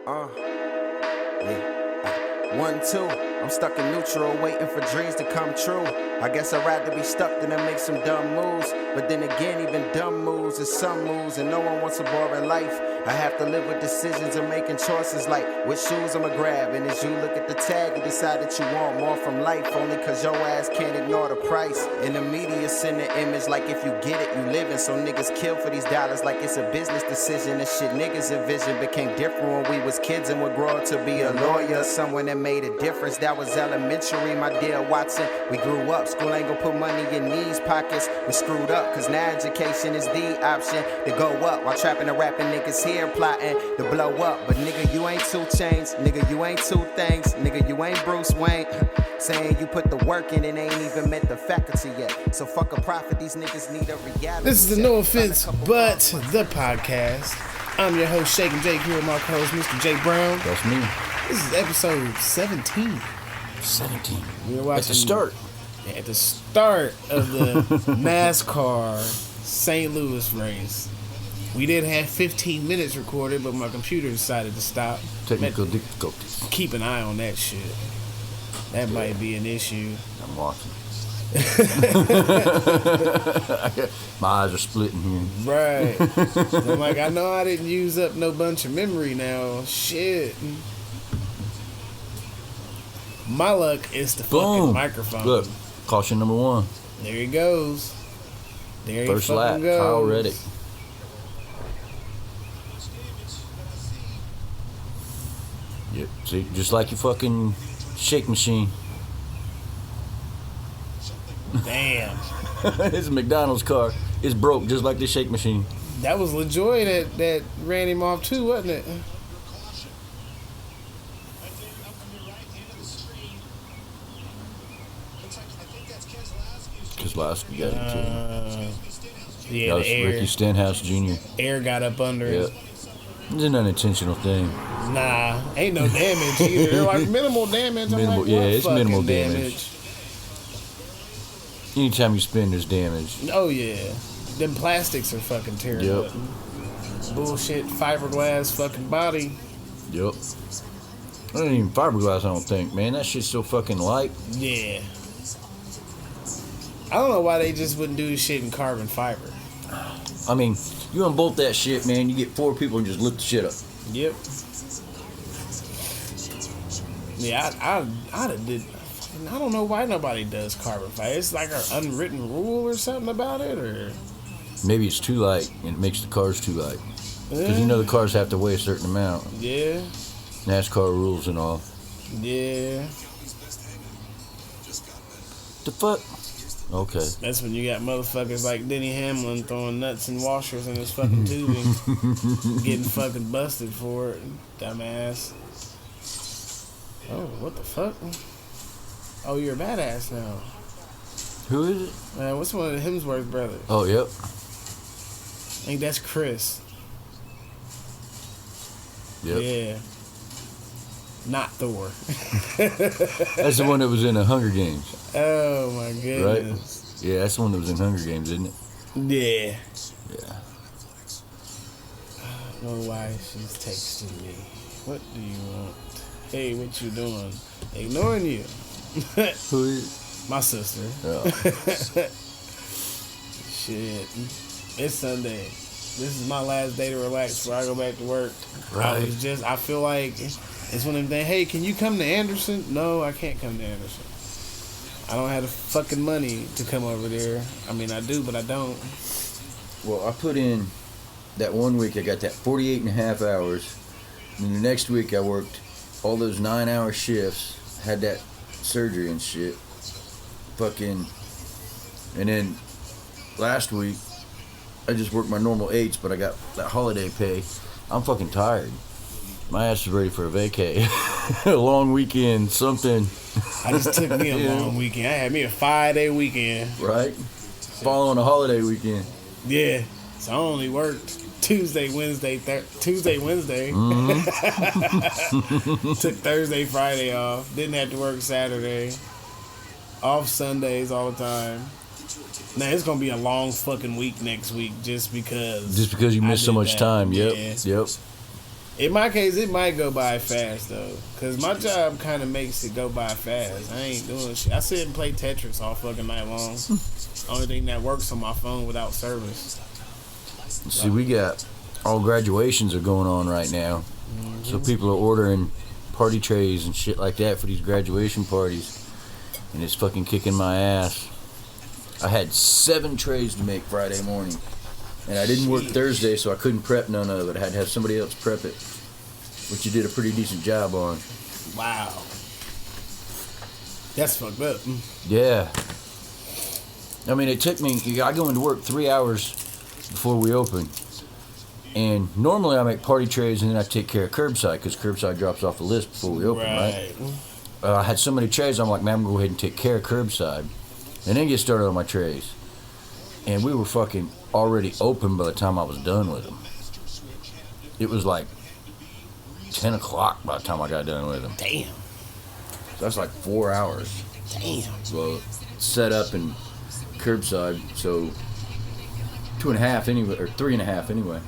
Yeah. 1, 2. I'm stuck in neutral, waiting for dreams to come true. I guess I'd rather be stuck than to make some dumb moves. But then again, even dumb moves is some moves, and no one wants a boring life. I have to live with decisions and making choices like which shoes I'ma grab. And as you look at the tag, you decide that you want more from life, only cause your ass can't ignore the price. And the media send the image like if you get it, you living. So niggas kill for these dollars like it's a business decision. The shit niggas envision became different when we was kids and would grow up to be a lawyer, someone that made a difference. That was elementary, my dear Watson. We grew up, school ain't gon' put money in these pockets. We screwed up, cause now education is the option to go up, while trapping and rapping niggas here plotting to blow up. But nigga, you ain't 2 Chainz, nigga, you ain't 2 things, nigga, you ain't Bruce Wayne. Saying you put the work in and ain't even met the faculty yet. So fuck a profit, these niggas need a reality. This is the No Offense But the podcast. I'm your host, Shakin' Jake, here with my co-host, Mr. Jay Brown. That's me. This is episode 17. 17. We're watching, at the start. At the start of the NASCAR St. Louis race. We did have 15 minutes recorded, but my computer decided to stop. Technical difficulties. Keep an eye on that shit. That might be an issue. I'm watching. My eyes are splitting here. Right. I'm like, I know I didn't use up no bunch of memory now. Shit. My luck is the fucking microphone. Look, caution number 1. There he goes. There he First fucking lap, goes. Kyle Reddick. Yep, see, just like your fucking shake machine. Damn. It's a McDonald's car. It's broke just like the shake machine. That was LaJoy that ran him off too, wasn't it? Keselowski got it too. Yeah, That was the air. Ricky Stenhouse Jr. Air got up under Yep. it. It's an unintentional thing. Nah, ain't no damage either. They're like minimal damage. I'm Minimal, like, yeah, what it's fucking minimal damage. Anytime you spin, there's damage. Oh yeah, them plastics are fucking tearing Yep. up. Bullshit fiberglass fucking body. Yep. That ain't even fiberglass, I don't think, man. That shit's so fucking light. Yeah. I don't know why they just wouldn't do this shit in carbon fiber. I mean, you unbolt that shit, man, you get 4 people and just lift the shit up. Yep. Yeah, I did. I don't know why nobody does carbon fiber. It's like an unwritten rule or something about it, or Maybe it's too light and it makes the cars too light. Because you know the cars have to weigh a certain amount. Yeah. NASCAR rules and all. Yeah. The fuck? Okay. That's when you got motherfuckers like Denny Hamlin throwing nuts and washers in his fucking tubing, getting fucking busted for it, dumbass. Oh, what the fuck? Oh, you're a badass now. Who is it? What's one of the Hemsworth brothers? Oh, yep. I think that's Chris. Yep. Yeah. Not Thor. That's the one that was in the Hunger Games. Oh my goodness. Right? Yeah, that's the one that was in Hunger Games, isn't it? Yeah. Yeah. I don't know why she's texting me. What do you want? Hey, what you doing? Ignoring you. Who is My sister. it? Shit. It's Sunday. This is my last day to relax before I go back to work. Right. I feel like it's one of them things, hey, can you come to Anderson? No, I can't come to Anderson. I don't have the fucking money to come over there. I mean, I do, but I don't. Well, I put in that 1 week, I got that 48 and a half hours. And the next week, I worked all those 9-hour shifts, had that surgery and shit. Fucking. And then last week, I just worked my normal 8s, but I got that holiday pay. I'm fucking tired. My ass is ready for a vacay. A long weekend, something. I just took me a long weekend. I had me a 5-day weekend. Right? Following a holiday weekend. Yeah. So I only worked Tuesday, Wednesday. Mm-hmm. Took Thursday, Friday off. Didn't have to work Saturday. Off Sundays all the time. Now it's gonna be a long fucking week next week just because. Just because you missed so much time. Yep. Yeah. Yep. In my case, it might go by fast though, cause my job kind of makes it go by fast. I ain't doing shit. I sit and play Tetris all fucking night long. Only thing that works on my phone without service. See, we got all graduations are going on right now, so people are ordering party trays and shit like that for these graduation parties, and it's fucking kicking my ass. I had 7 trays to make Friday morning. And I didn't work Thursday, so I couldn't prep none of it. I had to have somebody else prep it, which you did a pretty decent job on. Wow. That's fucked up. Yeah. I mean, it took me, I go into work 3 hours before we open. And normally I make party trays and then I take care of curbside, because curbside drops off the list before we open, right? I had so many trays, I'm like, man, I'm going to go ahead and take care of curbside. And then get started on my trays. And we were fucking already open by the time I was done with them. It was like 10 o'clock by the time I got done with them. Damn. So that's like 4 hours. Damn. Well, set up and curbside, so 2.5 anyway, or 3.5 anyway.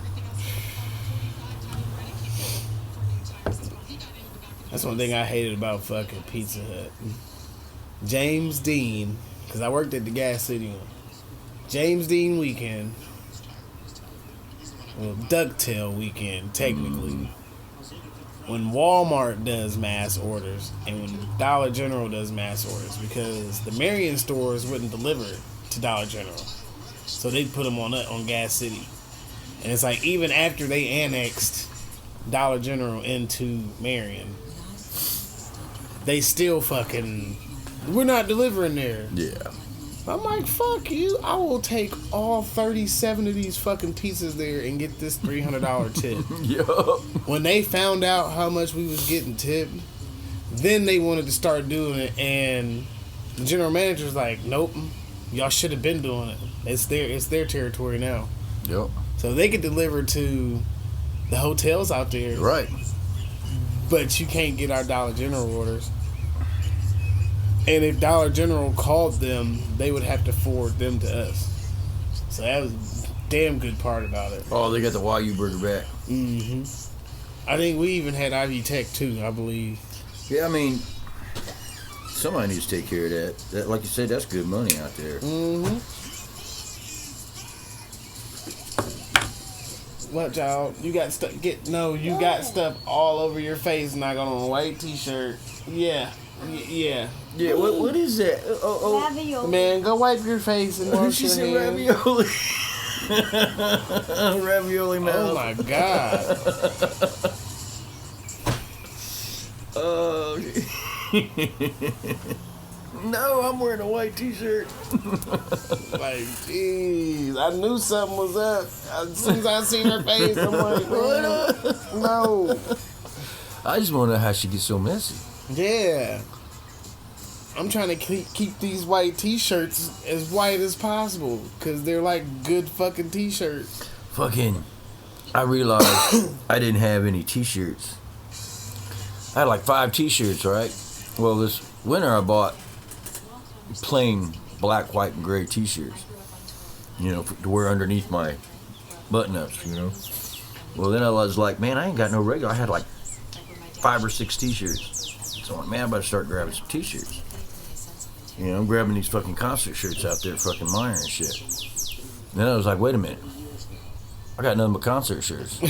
That's one thing I hated about fucking Pizza Hut. James Dean, because I worked at the Gas City one. James Dean weekend, well, Ducktail weekend, technically. When Walmart does mass orders and when Dollar General does mass orders, because the Marion stores wouldn't deliver to Dollar General, so they'd put them on Gas City. And it's like, even after they annexed Dollar General into Marion, they still fucking, we're not delivering there. Yeah. I'm like, fuck you. I will take all 37 of these fucking pizzas there and get this $300 tip. Yup. When they found out how much we was getting tipped, then they wanted to start doing it, and the general manager's like, nope, y'all should have been doing it. It's their territory now. Yep. So they could deliver to the hotels out there. Right. But you can't get our Dollar General orders. And if Dollar General called them, they would have to forward them to us. So that was a damn good part about it. Oh, they got the Wagyu burger back. Mm-hmm. I think we even had Ivy Tech too, I believe. Yeah, I mean, somebody needs to take care of that. That, like you said, that's good money out there. Mm-hmm. What, y'all? You got stuff? You got stuff all over your face, and I got on a white T-shirt. Yeah. Yeah. Yeah, what is that? Ravioli. Man, go wipe your face and wash She your said hands. ravioli. Ravioli mouth. Oh my god. Oh. No, I'm wearing a white T-shirt. Like, jeez, I knew something was up. As soon as I seen her face, I'm like, what? No. I just want to know how she gets so messy. Yeah. I'm trying to keep these white T-shirts as white as possible, because they're like good fucking T-shirts. Fucking, I realized I didn't have any T-shirts. I had like 5 T-shirts, right? Well, this winter I bought plain black, white, and gray T-shirts, you know, to wear underneath my button-ups, you know. Well, then I was like, man, I ain't got no regular. I had like 5 or 6 T-shirts. So I'm like, man, I better start grabbing some T-shirts. You know, I'm grabbing these fucking concert shirts out there at fucking Meyer and shit. Then I was like, wait a minute. I got nothing but concert shirts. So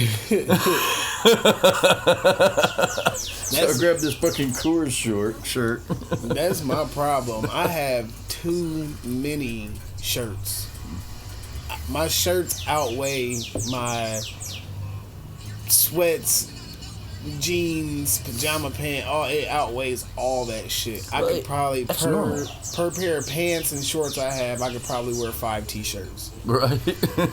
I grabbed this fucking Coors shirt. That's my problem. I have too many shirts. My shirts outweigh my sweats, jeans, pajama pants. It outweighs all that shit. I could probably per pair of pants and shorts I have, I could probably wear 5 T-shirts. Right.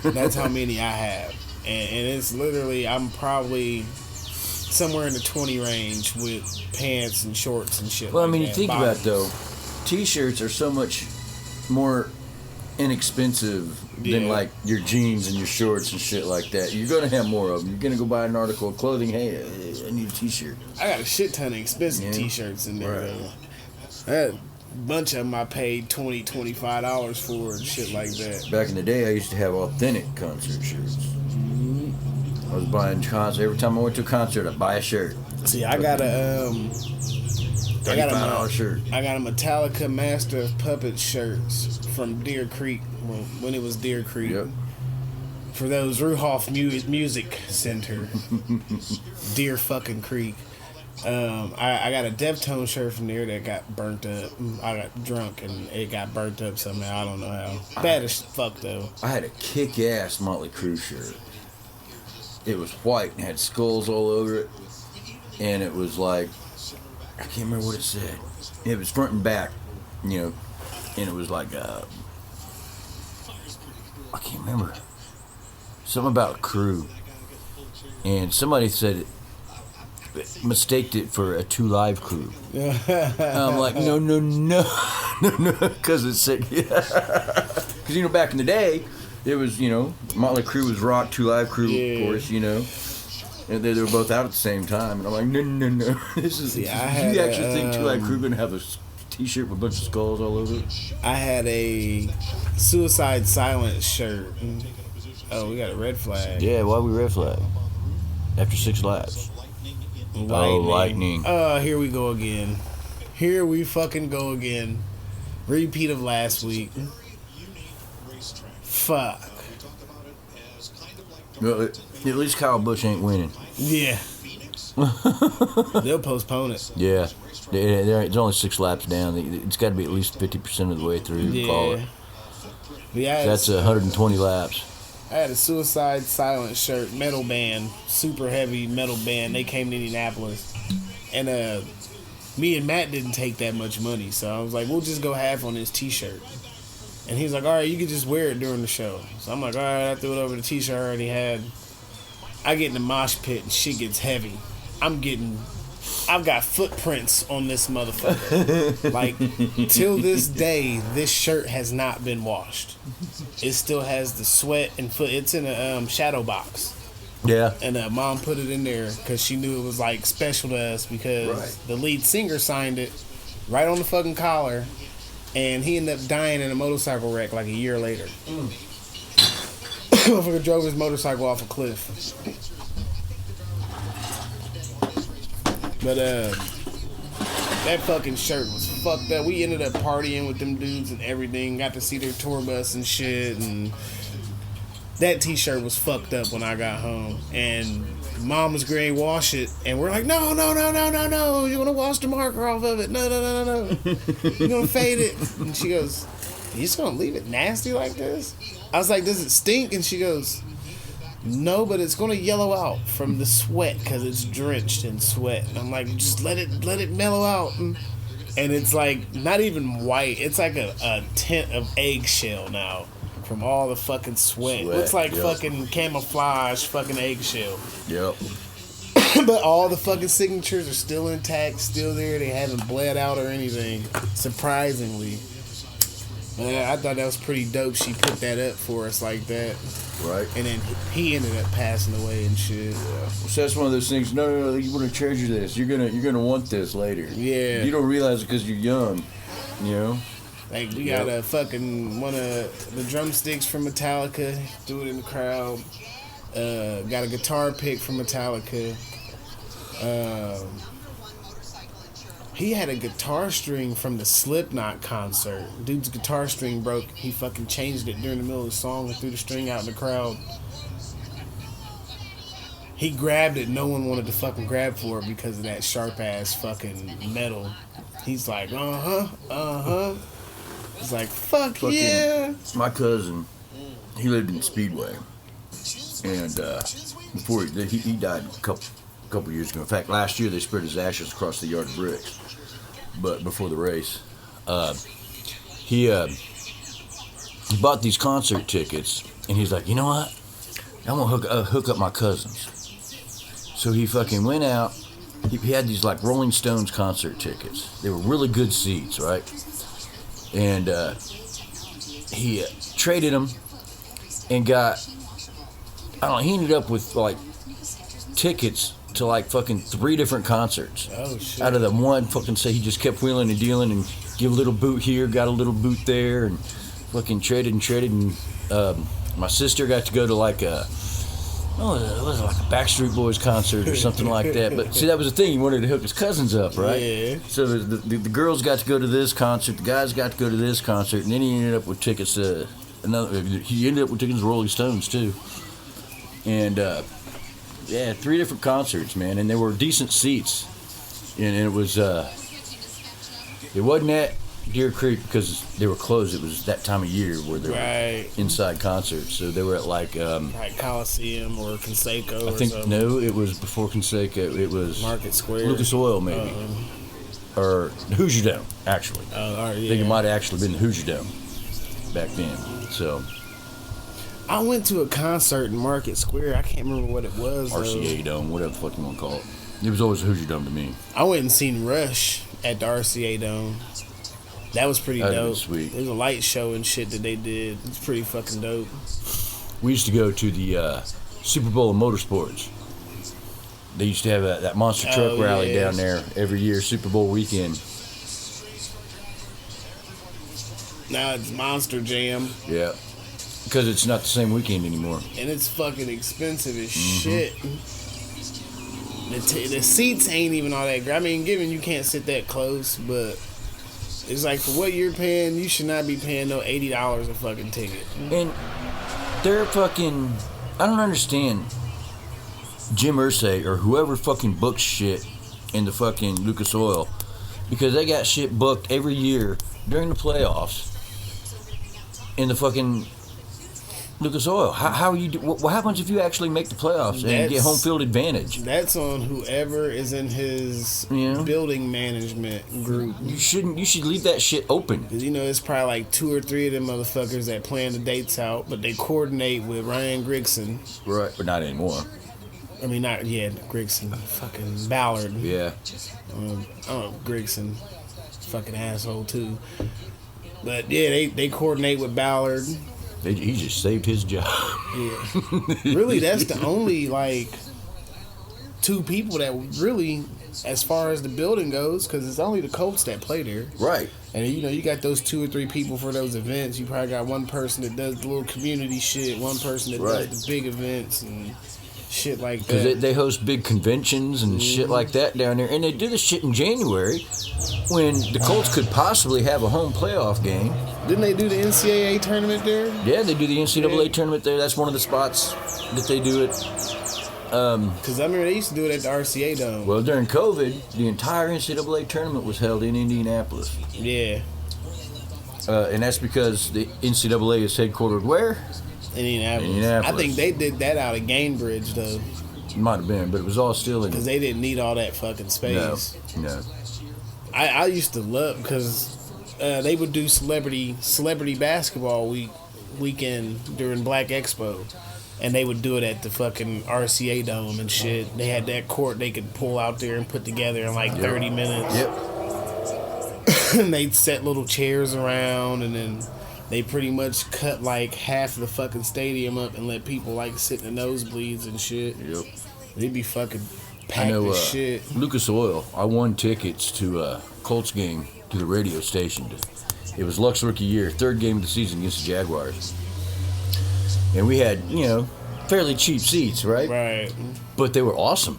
That's how many I have, and it's literally, I'm probably somewhere in the 20 range with pants and shorts and shit. Well, like I mean, you that. think about it, though, T-shirts are so much more inexpensive than like your jeans and your shorts and shit like that. You're gonna have more of them. You're gonna go buy an article of clothing. Hey, I need a T-shirt. I got a shit ton of expensive T-shirts in there. Right. That bunch of them I paid $20, $25 for and shit like that. Back in the day, I used to have authentic concert shirts. I was buying concert every time I went to a concert. I'd buy a shirt. See, I got a $35 shirt. I got a Metallica Master of Puppets shirts from Deer Creek when it was Deer Creek. Yep. For those Ruhoff Music Center, Deer fucking Creek. I got a Deftone shirt from there that got burnt up. I got drunk and it got burnt up somehow. I don't know how. Bad as fuck though. I had a kick-ass Motley Crue shirt. It was white and had skulls all over it, and it was like, I can't remember what it said. It was front and back, you know, and it was like, I can't remember. Something about Crew. And somebody said it, mistaked it for a 2 Live Crew. I'm like, no, because it's sick. Because, you know, back in the day, it was, you know, Motley Crue was rock, 2 Live Crew, of course, you know. And they were both out at the same time. And I'm like, no. This is, do you actually think 2 Live Crew going to have a t-shirt with a bunch of skulls all over it? I had a Suicide Silence shirt. Oh, we got a red flag. Yeah, why we red flag? After 6 laps. Lightning. Oh, lightning. Here we go again. Here we fucking go again. Repeat of last week. Fuck. Well, at least Kyle Busch ain't winning. Yeah. They'll postpone it. Yeah. It's only 6 laps down. It's got to be at least 50% of the way through. Yeah. Call it. Yeah, That's 120 laps. I had a Suicide Silence shirt, metal band, super heavy metal band. They came to Indianapolis. And me and Matt didn't take that much money. So I was like, we'll just go half on this t-shirt. And he's like, all right, you can just wear it during the show. So I'm like, all right, I threw it over the t-shirt I already had. I get in the mosh pit and shit gets heavy. I've got footprints on this motherfucker. Like, till this day, this shirt has not been washed. It still has the sweat and foot. It's in a shadow box. Yeah. And Mom put it in there because she knew it was, like, special to us because the lead singer signed it right on the fucking collar. And he ended up dying in a motorcycle wreck like a year later. Motherfucker drove his motorcycle off a cliff. But that fucking shirt was fucked up. We ended up partying with them dudes and everything. Got to see their tour bus and shit. And that t-shirt was fucked up when I got home. And Mom was going to wash it. And we're like, no. You're going to wash the marker off of it. No. You're going to fade it. And she goes, you just going to leave it nasty like this? I was like, does it stink? And she goes, no, but it's going to yellow out from the sweat because it's drenched in sweat. And I'm like, just let it mellow out. And it's like not even white. It's like a tint of eggshell now from all the fucking sweat. Looks like fucking camouflage fucking eggshell. Yep. But all the fucking signatures are still intact, still there. They haven't bled out or anything, surprisingly. I thought that was pretty dope. She put that up for us like that. Right. And then he ended up passing away and shit. Yeah. So that's one of those things. No, you want to treasure this. You're gonna want this later. Yeah. You don't realize it because you're young. You know. Like we got a fucking one of the drumsticks from Metallica. Threw it in the crowd. Got a guitar pick from Metallica. He had a guitar string from the Slipknot concert. Dude's guitar string broke. He fucking changed it during the middle of the song and threw the string out in the crowd. He grabbed it. No one wanted to fucking grab for it because of that sharp ass fucking metal. He's like, He's like, fuck fucking, yeah. My cousin, he lived in Speedway. And before he died a couple years ago. In fact, last year they spread his ashes across the yard of bricks. But before the race, he bought these concert tickets, and he's like, you know what? I'm gonna hook up my cousins. So he fucking went out. He had these like Rolling Stones concert tickets. They were really good seats, right? And he traded them and got. I don't know. He ended up with like tickets to like fucking 3 different concerts. Oh shit! Out of the one fucking say he just kept wheeling and dealing and give a little boot here, got a little boot there, and fucking traded and my sister got to go to like it was like a Backstreet Boys concert or something like that. But see, that was the thing. He wanted to hook his cousins up, right? Yeah. So the girls got to go to this concert, the guys got to go to this concert, and then he ended up with tickets to He ended up with tickets to Rolling Stones too. And yeah, 3 different concerts, man, and there were decent seats, and it was it wasn't at Deer Creek because they were closed. It was that time of year where they were inside concerts, so they were at like Coliseum or Conseco. I think something. no, it was before Conseco. It was Market Square, Lucas Oil maybe, or Hoosier Dome actually. Oh, all right, yeah. I think it might have actually been the Hoosier Dome back then. So I went to a concert in Market Square. I can't remember what it was. RCA Dome, whatever the fuck you want to call it. It was always the Hoosier Dome to me. I went and seen Rush at the RCA Dome. That was pretty dope. Sweet. There was a light show and shit that they did. It's pretty fucking dope. We used to go to the Super Bowl of Motorsports. They used to have that monster truck rally down there every year, Super Bowl weekend. Now it's Monster Jam. Yeah. Because it's not the same weekend anymore. And it's fucking expensive as shit. The seats ain't even all that great. I mean, given you can't sit that close, but it's like for what you're paying, you should not be paying no $80 a fucking ticket. And they're fucking... I don't understand Jim Irsay or whoever fucking books shit in the fucking Lucas Oil, because they got shit booked every year during the playoffs in the fucking Lucas Oil. How are you? What happens if you actually make the playoffs and get home field advantage? That's on whoever is in his building management group. You shouldn't. You should leave that shit open. Cause it's probably like 2 or 3 of them motherfuckers that plan the dates out, but they coordinate with Ryan Grigson. Right, but not anymore. I mean, not Grigson, fucking Ballard. Yeah. Grigson, fucking asshole too. But yeah, they coordinate with Ballard. He just saved his job. Yeah. Really, that's the only, 2 people that really, as far as the building goes, because it's only the Colts that play there. Right. And, you got those 2 or 3 people for those events. You probably got one person that does the little community shit, one person that does the big events and shit like that. Because they host big conventions and shit like that down there. And they do this shit in January when the Colts could possibly have a home playoff game. Didn't they do the NCAA tournament there? Yeah, they do the NCAA tournament there. That's one of the spots that they do it. Because I remember they used to do it at the RCA Dome. Well, during COVID, the entire NCAA tournament was held in Indianapolis. Yeah. And that's because the NCAA is headquartered where? Indianapolis. I think they did that out of Gainbridge, though. Might have been, but it was all still in... Because they didn't need all that fucking space. No. I used to love... Because they would do celebrity basketball weekend during Black Expo. And they would do it at the fucking RCA Dome and shit. They had that court they could pull out there and put together in 30 minutes. Yep. And they'd set little chairs around, and then they pretty much cut half of the fucking stadium up and let people sit in the nosebleeds and shit. Yep. They'd be fucking packed as shit. Lucas Oil, I won tickets to a Colts game to the radio station. It was Luck's rookie year, 3rd game of the season against the Jaguars. And we had, fairly cheap seats, right? Right. But they were awesome.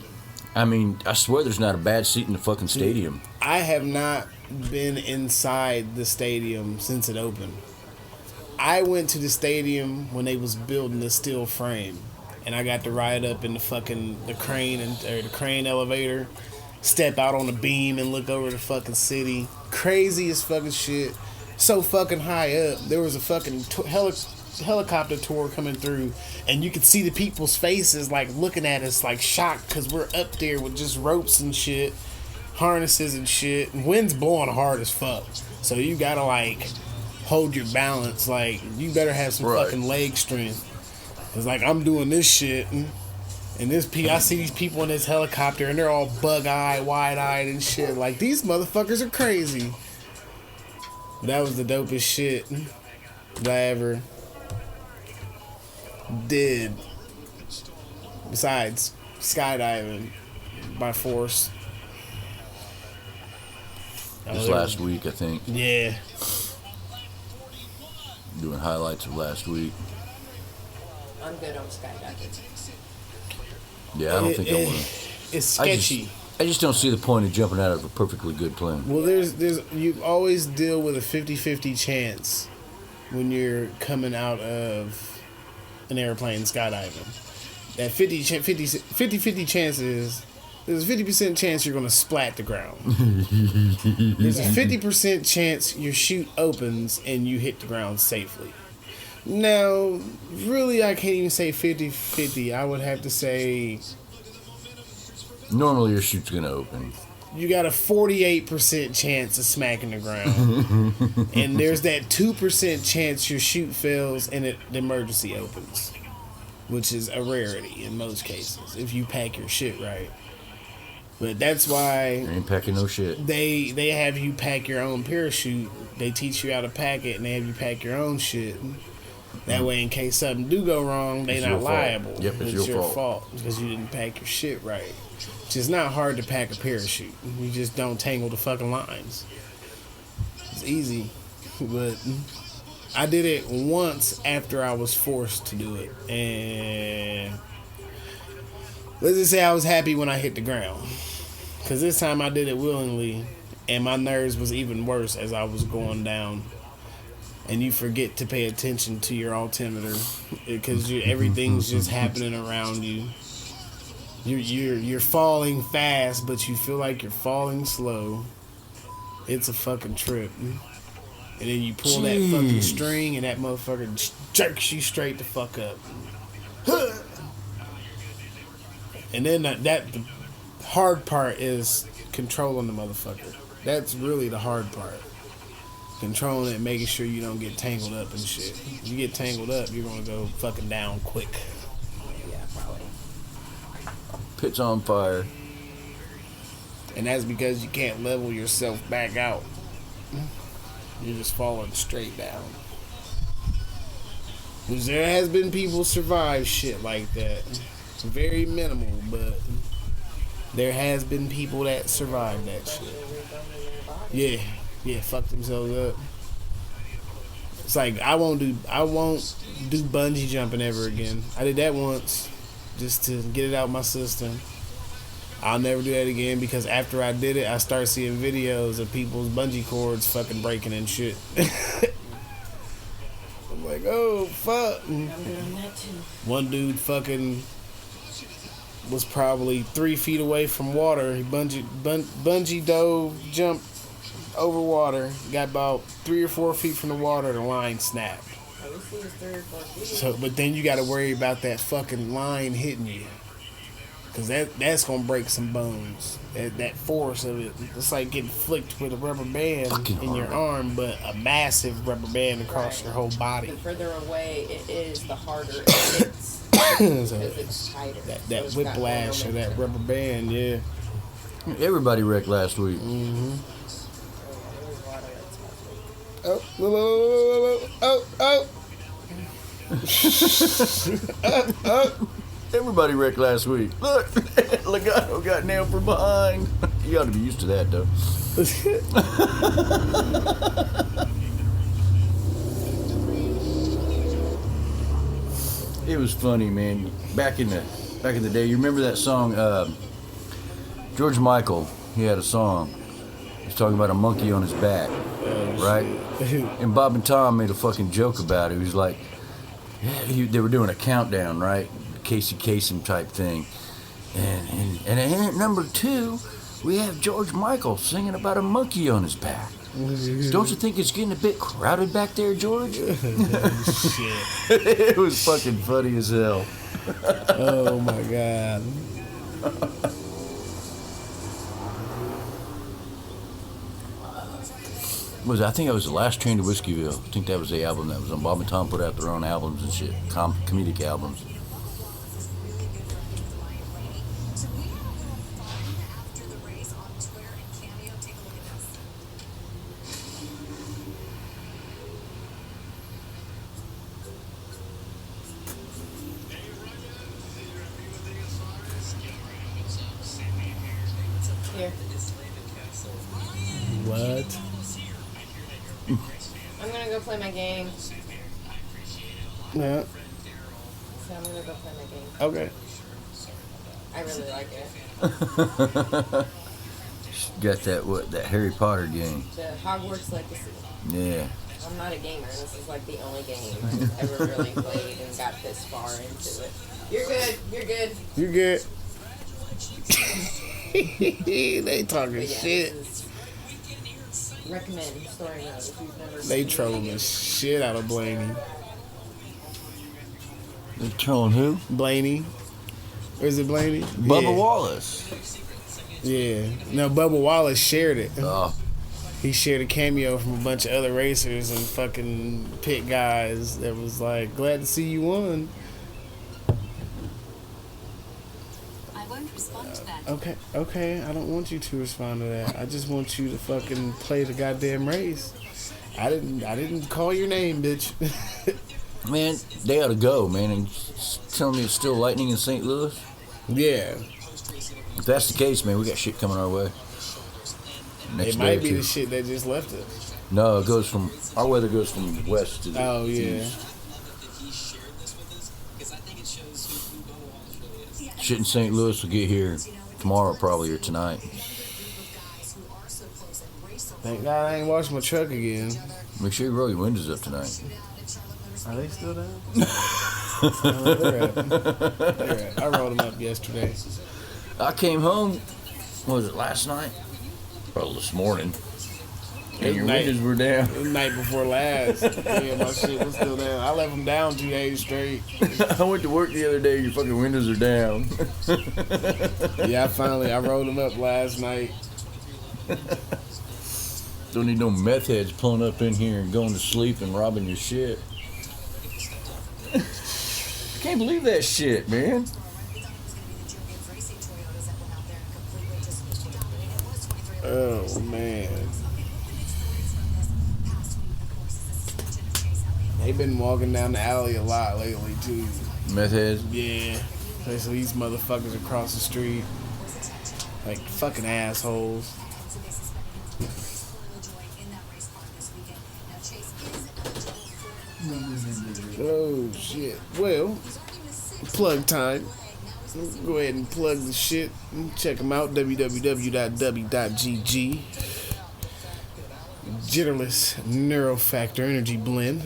I mean, I swear there's not a bad seat in the fucking stadium. I have not been inside the stadium since it opened. I went to the stadium when they was building the steel frame, and I got to ride up in the crane elevator, step out on the beam and look over the fucking city. Crazy as fucking shit. So fucking high up. There was a fucking helicopter tour coming through, and you could see the people's faces looking at us shocked because we're up there with just ropes and shit, harnesses and shit. Wind's blowing hard as fuck, so you gotta hold your balance. You better have some fucking leg strength. It's I'm doing this shit, and I see these people in this helicopter, and they're all bug-eyed, wide-eyed and shit. These motherfuckers are crazy. That was the dopest shit that I ever did. Besides skydiving by force. This last week, I think. Yeah. Doing highlights of last week. I'm good on skydiving. Yeah, I don't think I want to. It's sketchy. I just don't see the point of jumping out of a perfectly good plane. Well, there's you always deal with a 50-50 chance when you're coming out of an airplane skydiving. That 50 chance is there's a 50% chance you're gonna splat the ground. There's a 50% chance your chute opens and you hit the ground safely. Now, really, I can't even say 50-50. I would have to say Normally your chute's gonna open. you got a 48% chance of smacking the ground. And there's that 2% chance your chute fails and the emergency opens. Which is a rarity in most cases, if you pack your shit right. But that's why I ain't packing no shit. they have you pack your own parachute. They teach you how to pack it, and they have you pack your own shit. That way, in case something do go wrong, they not liable. Yep, it's your fault. because you didn't pack your shit right. It's just not hard to pack a parachute. You just don't tangle the fucking lines. It's easy, but I did it once after I was forced to do it, and let's just say I was happy when I hit the ground, because this time I did it willingly, and my nerves was even worse as I was going down. And you forget to pay attention to your altimeter because everything's just happening around you. You're falling fast, but you feel like you're falling slow. It's a fucking trip. And then you pull that fucking string, and that motherfucker jerks you straight the fuck up. And then the hard part is controlling the motherfucker. That's really the hard part. Controlling it, making sure you don't get tangled up and shit. If you get tangled up, you're gonna go fucking down quick. Yeah, probably. Pit's on fire. And that's because you can't level yourself back out. You're just falling straight down. Because there has been people survive shit like that. It's very minimal, but there has been people that survive that shit. Yeah, fuck themselves up. It's like I won't do bungee jumping ever again. I did that once just to get it out my system. I'll never do that again because after I did it, I started seeing videos of people's bungee cords fucking breaking and shit. I'm like, oh fuck. I'm doing that too. One dude fucking was probably 3 feet away from water. He bungee dove, jumped over water, got about 3 or 4 feet from the water, the line snapped. At least he was 3 or 4 feet. So, but then you got to worry about that fucking line hitting you, cause that's gonna break some bones. That force of it, it's like getting flicked with a rubber band in your arm, but a massive rubber band across your whole body. The further away it is, the harder it hits. Because it's tighter. That whiplash of that rubber band, yeah. Everybody wrecked last week. Mm-hmm. Everybody wrecked last week. Look, Legato got nailed from behind. You ought to be used to that, though. It was funny, man. Back in the day, you remember that song? George Michael. He had a song. He was talking about a monkey on his back, right? And Bob and Tom made a fucking joke about it. He was like, they were doing a countdown, right? Casey Kasem type thing. And at number 2, we have George Michael singing about a monkey on his back. Don't you think it's getting a bit crowded back there, George? Shit. It was fucking funny as hell. Oh my god. I think it was the Last Train to Whiskeyville. I think that was the album that was on. Bob and Tom put out their own albums and shit, comedic albums. Here. What? I'm gonna go play my game. Yeah. So I'm gonna go play my game. Okay. I really like it. Got that Harry Potter game. The Hogwarts Legacy. Yeah. I'm not a gamer. This is like the only game I've ever really played and got this far into it. You're good. You're good. You good? They talking But yeah, shit. Recommend story mode if you've never They seen trolling it. the shit out of Blaney. They're trolling who? Blaney. Or is it Blaney? Bubba Yeah. Wallace. Yeah. No, Bubba Wallace shared it. Oh. He shared a cameo from a bunch of other racers and fucking pit guys that was like, glad to see you won. I won't respond to that. Okay, I don't want you to respond to that. I just want you to fucking play the goddamn race. I didn't call your name, bitch. Man, they ought to go, man. And telling me it's still lightning in St. Louis? Yeah. If that's the case, man, we got shit coming our way. Next It day might or be two. the shit that just left us. No, our weather goes from west to the Oh, yeah. east. Shit in St. Louis will get here tomorrow probably or tonight. Thank God I ain't washed my truck again. Make sure you roll your windows up tonight. Are they still down? They're up. I rolled them up yesterday. I came home, what was it, last night? Well, this morning. And your Night. windows were down. The night before last. Yeah, my shit was still down. I left them down 2 days straight. I went to work the other day, your fucking windows are down. Yeah, I rolled them up last night. Don't need no meth heads pulling up in here and going to sleep and robbing your shit. I can't believe that shit, man. Oh, man. They've been walking down the alley a lot lately, too. Meth heads? Yeah. So these motherfuckers across the street. Like fucking assholes. Oh, shit. Well, plug time. Go ahead and plug the shit. Check them out, www.dubby.gg. Generalist Neurofactor Energy Blend.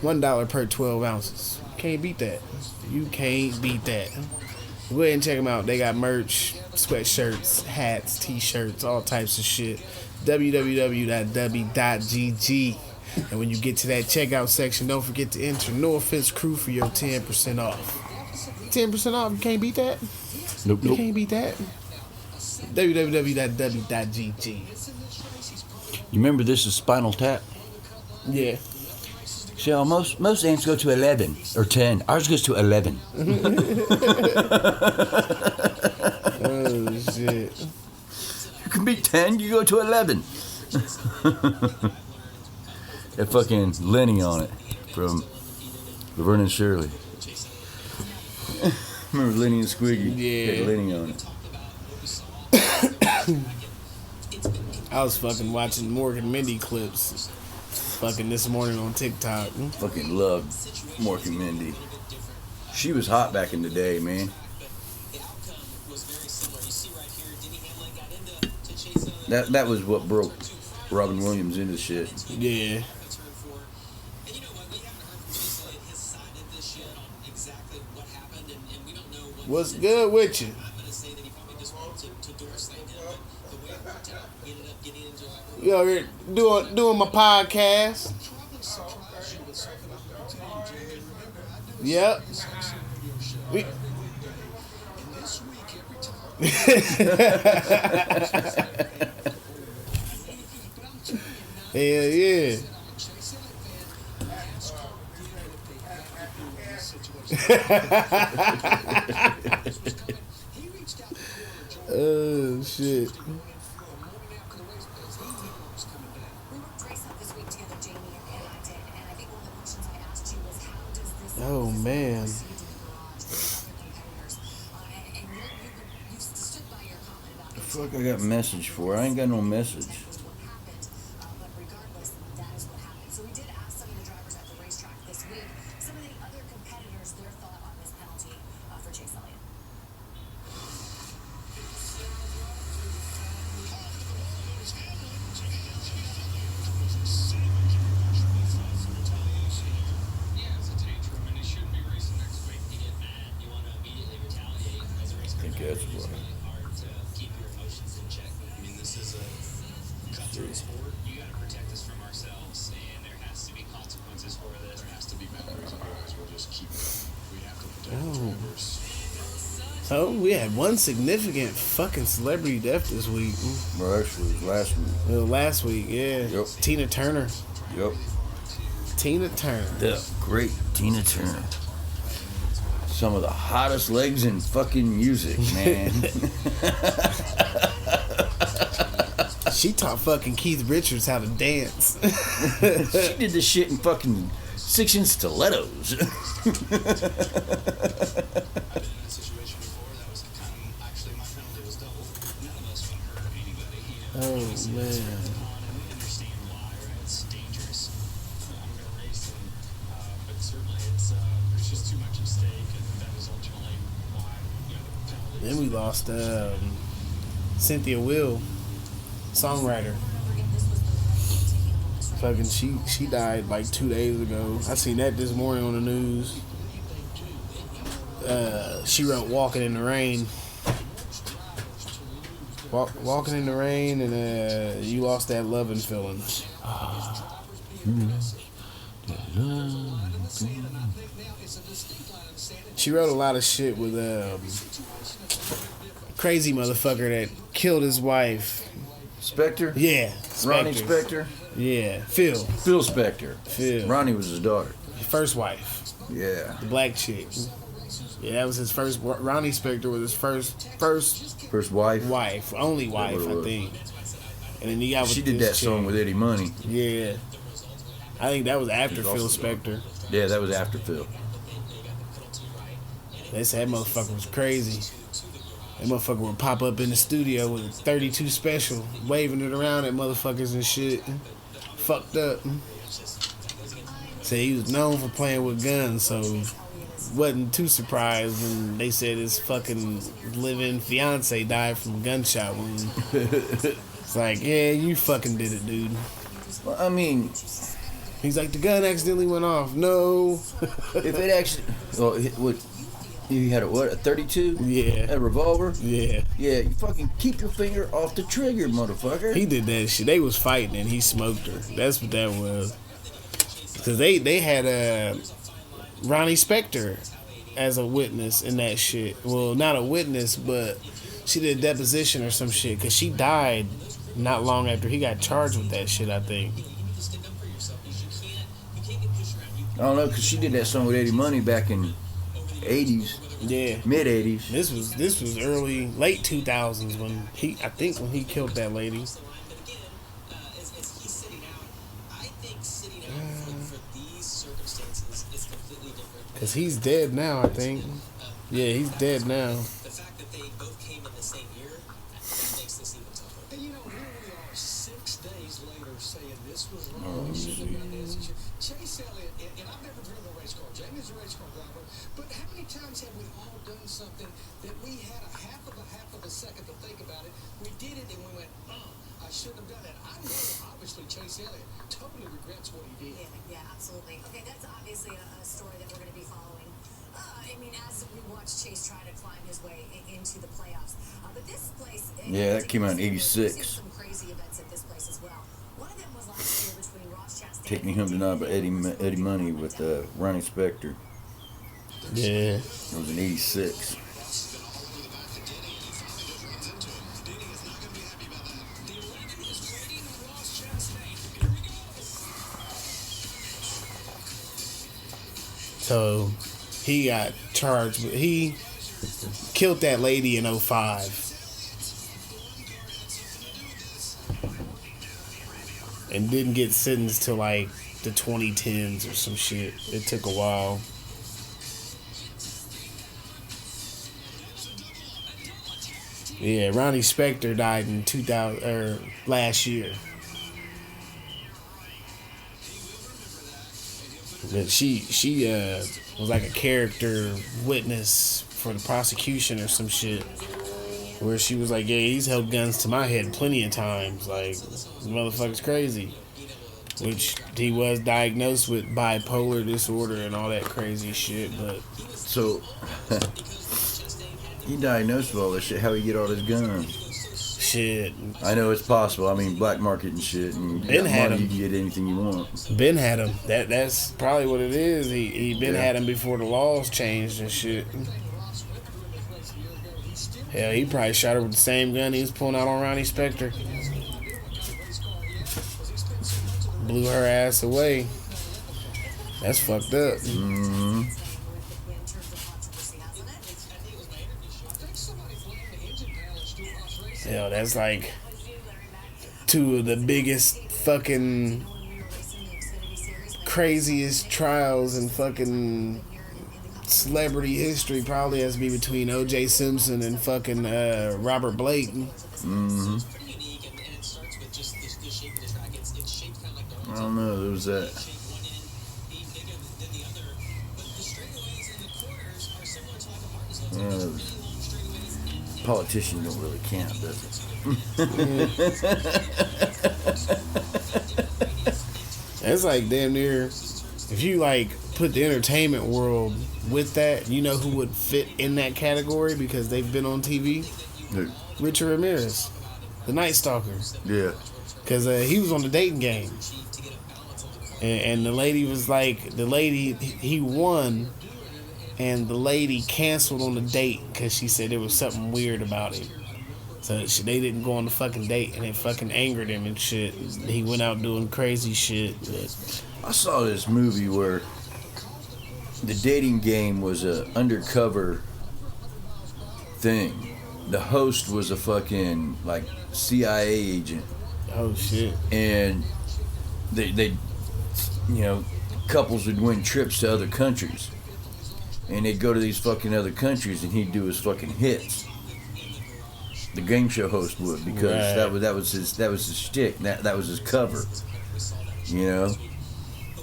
$1 per 12 ounces. Can't beat that. You can't beat that. Go ahead and check them out. They got merch, sweatshirts, hats, t-shirts, all types of shit. www.dubby.gg. And when you get to that checkout section, don't forget to enter No Offense Crew for your 10% off. 10% off? You can't beat that? Nope, You nope. can't beat that? www.dubby.gg. You remember this is Spinal Tap? Yeah. See, most amps go to 11 or 10. Ours goes to 11. Oh, shit. You can beat 10, you go to 11. That fucking Lenny on it from Laverne and Shirley. Remember Lenny and Squiggy? Yeah. Had Lenny on it. I was fucking watching Morgan Mindy clips fucking this morning on TikTok. Fucking loved Morgan Mindy. She was hot back in the day, man. That was what broke Robin Williams into shit. Yeah. What's good with you? You over here doing my podcast? Yep. We. Hell yeah. Oh shit. Oh man. The fuck I got a message for? I ain't got no message. That's what. Oh. So we had one significant fucking celebrity death this week. Well, actually, it was last week. Well, last week, yeah. Yep. Tina Turner. Yep. Tina Turner. The great Tina Turner. Some of the hottest legs in fucking music, man. She taught fucking Keith Richards how to dance. She did this shit in fucking 6-inch stilettos. Oh, man. Then we lost Cynthia Will, songwriter. Fucking she died like 2 days ago. I seen that this morning on the news. She wrote "Walking in the Rain." Walking in the rain, and you lost that loving feeling. She wrote a lot of shit with crazy motherfucker that killed his wife. Spector? Yeah, Ronnie Spector? Yeah, Phil Spector. Phil. Ronnie was his daughter. First wife, Yeah. the black chick. Yeah, that was his first. Ronnie Spector was his First wife. wife, only wife, what it I was. think. And then he got with She did this that song chick. with Eddie Money. Yeah, I think that was after She's Phil also- Spector. Yeah, that was after Phil. They said that motherfucker was crazy. That motherfucker would pop up in the studio with a 32 special, waving it around at motherfuckers and shit. Fucked up. Said he was known for playing with guns, so wasn't too surprised when they said his fucking living fiance died from a gunshot wound. It's like, yeah, you fucking did it, dude. Well, I mean, He's like, the gun accidentally went off. No. if it actually... Well, he had a what? A 32? Yeah. A revolver? Yeah. Yeah, you fucking keep your finger off the trigger, motherfucker. He did that shit. They was fighting and he smoked her. That's what that was. Cause they had Ronnie Spector as a witness in that shit. Well, not a witness, but she did a deposition or some shit. Cause she died not long after he got charged with that shit, I think. I don't know, because she did that song with Eddie Money back in 80s, Yeah. mid-80s. This was early, late 2000s when he killed that lady. Cause he's dead now, I think. Yeah, he's dead now. The fact that they both came in the same year, that makes this even tougher. And you know, here we are 6 days later saying this was wrong. We shouldn't have done this. Chase Elliott, and I've never driven a race car. Jamie's a race car driver. But how many times have we all done something that we had a half of a second to think about it? We did it and we went, oh, I shouldn't have done that. I know, obviously, Chase Elliott totally regrets what he did. Yeah, absolutely. Okay, that's obviously a story that we're going to be following. I mean, as we watch Chase try to climb his way into the playoffs. But this place... Yeah, that came out in We've seen 86. some crazy events at this place as well. One of them was last year between Ross Chastain... Taking him tonight by Eddie Money with Ronnie Spector. Yeah. It was in 86. So he got charged with, he killed that lady in 05. And didn't get sentenced till like the 2010s or some shit. It took a while. Yeah, Ronnie Spector died in 2000 last year. But she was like a character witness for the prosecution or some shit, where she was like, yeah, he's held guns to my head plenty of times. Like, this motherfucker's crazy. Which he was diagnosed with bipolar disorder and all that crazy shit. But So, He diagnosed with all this shit. How he get all his guns? Shit. I know it's possible. I mean, black market and shit. And you Ben got had money, him. you can get anything you want. Ben had him. That's probably what it is. He Ben Yeah. had him before the laws changed and shit. Hell, he probably shot her with the same gun he was pulling out on Ronnie Spector. Blew her ass away. That's fucked up. Mm-hmm. Hell, that's like two of the biggest fucking craziest trials in fucking celebrity history. Probably has to be between O.J. Simpson and fucking Robert Blake. Mm-hmm. I don't know. There was that. Politicians don't really count, does it? It's like damn near, if you like put the entertainment world with that, you know who would fit in that category because they've been on TV? Who? Richard Ramirez, the Night Stalker. Yeah. Because he was on the dating game. And the lady was like, he won, and the lady canceled on the date because she said there was something weird about him. So they didn't go on the fucking date, and it fucking angered him and shit. He went out doing crazy shit. But I saw this movie where the dating game was a undercover thing. The host was a fucking like CIA agent, oh shit. and they you know, couples would win trips to other countries, and they'd go to these fucking other countries, and he'd do his fucking hits. The game show host would, because Right. that was his shtick. That was his cover. You know,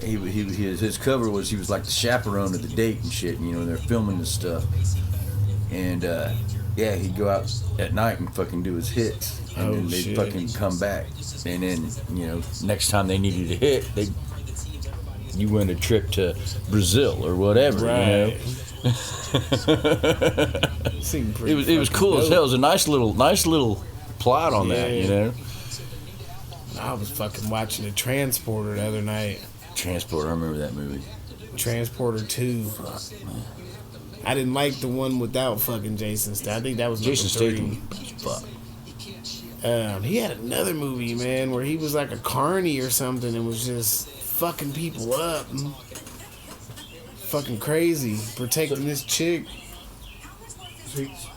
his cover was he was like the chaperone of the date and shit. You know, and they're filming this stuff, and yeah, he'd go out at night and fucking do his hits, and then they'd shit. fucking come back, and then you know, next time they needed a hit, you win a trip to Brazil or whatever. Right. You know? Seemed pretty It was fucking cool as dope. hell. It was a nice little plot on that, you know. I was fucking watching the Transporter the other night. Transport, I remember that movie. Transporter 2. I didn't like the one without fucking Jason Statham. I think that was Jason number 3. Statham. Fuck. He had another movie, man, where he was like a carny or something and was just fucking people up. Fucking crazy. Protecting this chick.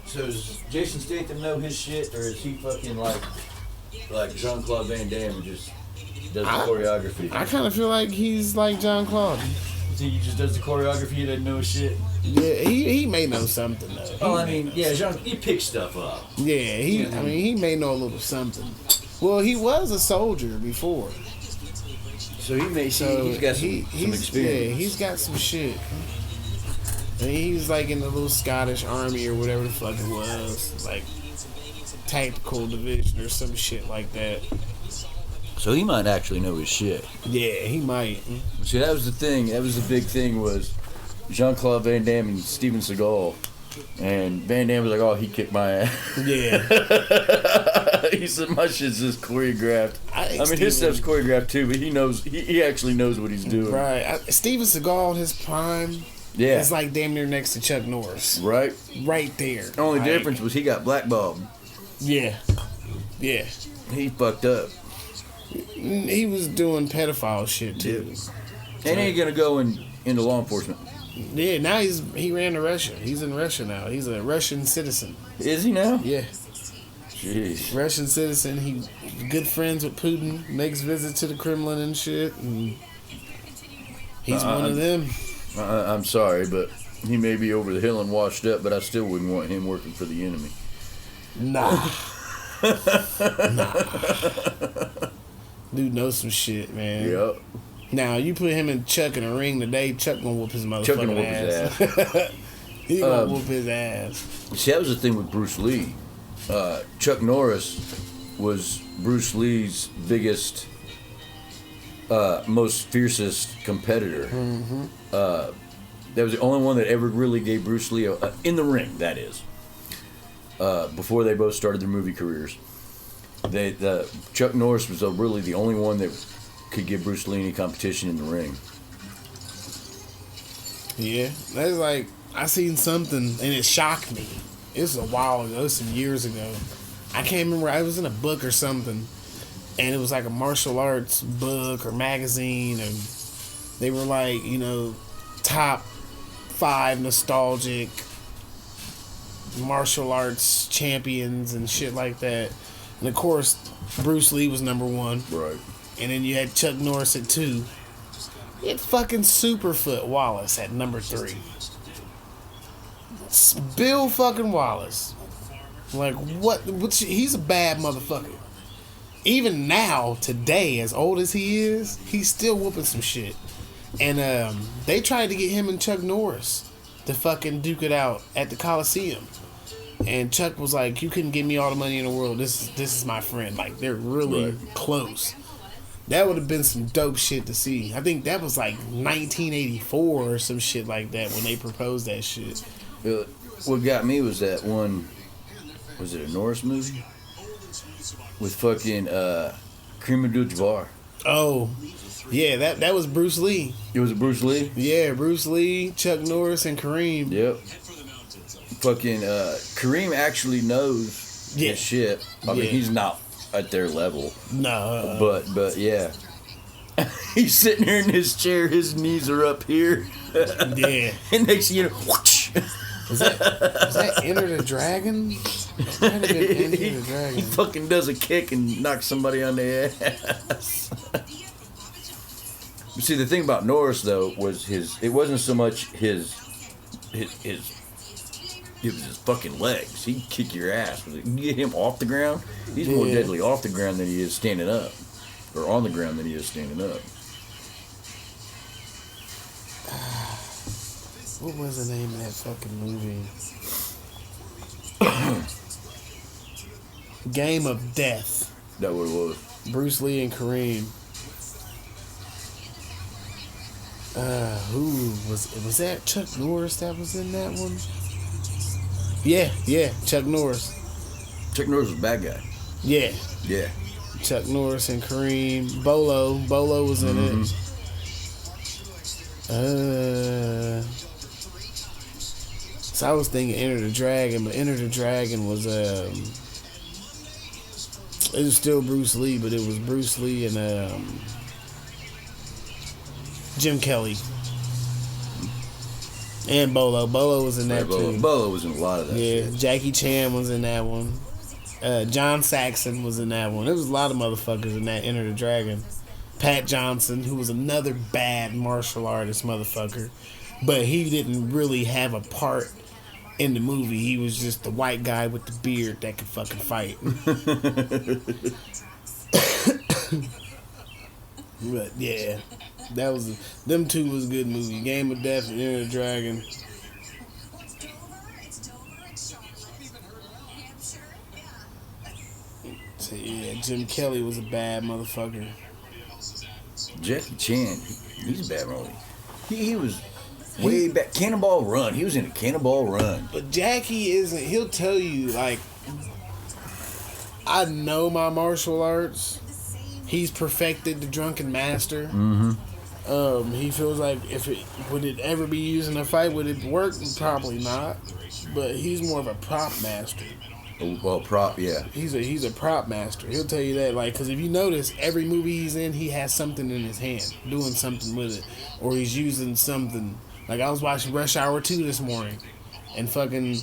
So does Jason Statham know his shit, or is he fucking like Jean-Claude Van Damme and just does the choreography? I kind of feel like he's like John Claude. think he just does the choreography, he doesn't know shit? Yeah, he may know something though. Oh, I mean, yeah, Jean, he picks stuff up. Yeah, I mean, he may know a little something. Well, he was a soldier before. So he may see, So he's got some experience. Yeah, he's got some shit. And he was like in the little Scottish army or whatever the fuck it was, like tactical division or some shit like that. So he might actually know his shit. Yeah, he might. See, that was the thing. That was the big thing, was Jean-Claude Van Damme and Steven Seagal. And Van Damme was like, oh, he kicked my ass. Yeah. He said, my shit's just choreographed. I I mean, his stuff's choreographed too, but he knows, he actually knows what he's doing. Right. Steven Seagal in his prime Yeah. is like damn near next to Chuck Norris. Right? Right there. The only Like, difference was he got blackballed. Yeah. Yeah. He fucked up. He was doing pedophile shit too. And he ain't gonna go into law enforcement. Yeah, now he ran to Russia. He's in Russia now. He's a Russian citizen. Is he now? Yeah. Jeez. Russian citizen. He's good friends with Putin. Makes visits to the Kremlin and shit. And he's one of them. I'm sorry, but he may be over the hill and washed up, but I still wouldn't want him working for the enemy. Nah. Dude knows some shit, man. Yep. Now you put him and Chuck in a ring today, Chuck gonna whoop his motherfucking Chuck gonna whoop his ass. He gonna whoop his ass. See, that was the thing with Bruce Lee. Chuck Norris was Bruce Lee's biggest, most fiercest competitor. That was the only one that ever really gave Bruce Lee in the ring. That is, before they both started their movie careers. Chuck Norris was really the only one that could give Bruce Lee any competition in the ring. Yeah, that's like, I seen something and it shocked me. It was a while ago, it was some years ago. I can't remember, I was in a book or something, and it was like a martial arts book or magazine, and they were like, you know, top 5 nostalgic martial arts champions and shit like that. And of course, Bruce Lee was number 1. Right. And then you had Chuck Norris at 2. You had fucking Superfoot Wallace at number 3. It's Bill fucking Wallace. Like, what? He's a bad motherfucker. Even now, today, as old as he is, he's still whooping some shit. And they tried to get him and Chuck Norris to fucking duke it out at the Coliseum. And Chuck was like, you couldn't give me all the money in the world. This is my friend. Like, they're really close. That would have been some dope shit to see. I think that was like 1984 or some shit like that when they proposed that shit. What got me was that one, was it a Norris movie? With fucking Kareem Abdul-Jabbar. Oh, yeah, that was Bruce Lee. It was Bruce Lee? Yeah, Bruce Lee, Chuck Norris, and Kareem. Yep. Fucking Kareem actually knows his shit. I mean, he's not at their level. No. But yeah. He's sitting here in his chair, his knees are up here. Yeah. And next thing you know, whoosh. Was that Enter the Dragon? That might have been Enter the Dragon. He fucking does a kick and knocks somebody on the ass. See, the thing about Norris though was it wasn't so much it was his fucking legs. He'd kick your ass. You get him off the ground, he's more deadly off the ground than he is standing up, or on the ground than he is standing up. What was the name of that fucking movie? Game of Death. That what it was. Bruce Lee and Kareem. Who was that? Chuck Norris that was in that one? Yeah, Chuck Norris. Chuck Norris was a bad guy. Yeah. Chuck Norris and Kareem. Bolo was in it. So I was thinking Enter the Dragon, but Enter the Dragon was it was still Bruce Lee, but it was Bruce Lee and Jim Kelly. And Bolo. Bolo was in that too. Bolo was in a lot of that shit. Jackie Chan was in that one. John Saxon was in that one. There was a lot of motherfuckers in that Enter the Dragon. Pat Johnson, who was another bad martial artist motherfucker. But he didn't really have a part in the movie. He was just the white guy with the beard that could fucking fight. But yeah, them two was a good movie. Game of Death and Enter the Dragon. So yeah, Jim Kelly was a bad motherfucker. Jackie Chan, he's a bad movie. He was way back. Cannonball Run. He was in a Cannonball Run. But Jackie isn't. He'll tell you, like, I know my martial arts. He's perfected the Drunken Master. Mm-hmm. He feels like would it ever be used in a fight? Would it work? Probably not. But he's more of a prop master. Well, prop, yeah. He's a prop master. He'll tell you that, like, because if you notice, every movie he's in, he has something in his hand, doing something with it, or he's using something. Like, I was watching Rush Hour 2 this morning, and fucking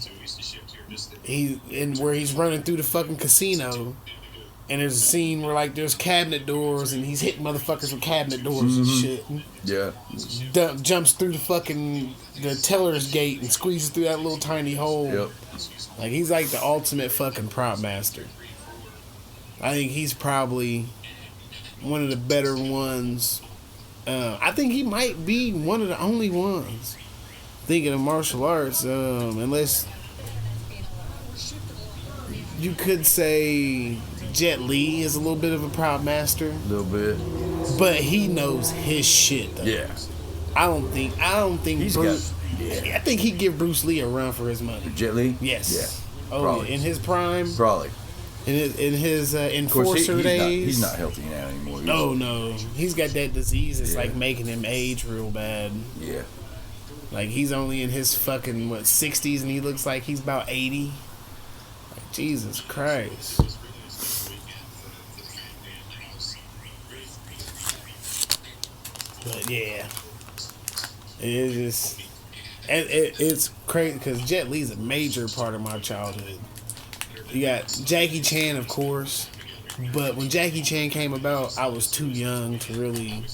where he's running through the fucking casino, and there's a scene where, like, there's cabinet doors, and he's hitting motherfuckers with cabinet doors and shit. Yeah. Jumps through the teller's gate and squeezes through that little tiny hole. Yep. Like, he's like the ultimate fucking prop master. I think he's probably one of the better ones. I think he might be one of the only ones. Thinking of martial arts, unless you could say Jet Li is a little bit of a prop master. A little bit. But he knows his shit, though. Yeah. I don't think He's Bruce... got... Yeah. I think he'd give Bruce Lee a run for his money. Jet Li? Yes. Yeah. Oh, Probably. in his prime, Probably. in his Of course, enforcer days. he's not healthy now anymore. No, he's got that disease. It's Yeah. like making him age real bad. Yeah. Like he's only in his fucking 60s, and he looks like he's about 80. Like Jesus Christ. But yeah, it's just it's crazy because Jet Li's a major part of my childhood. You got Jackie Chan, of course, but when Jackie Chan came about, I was too young to really.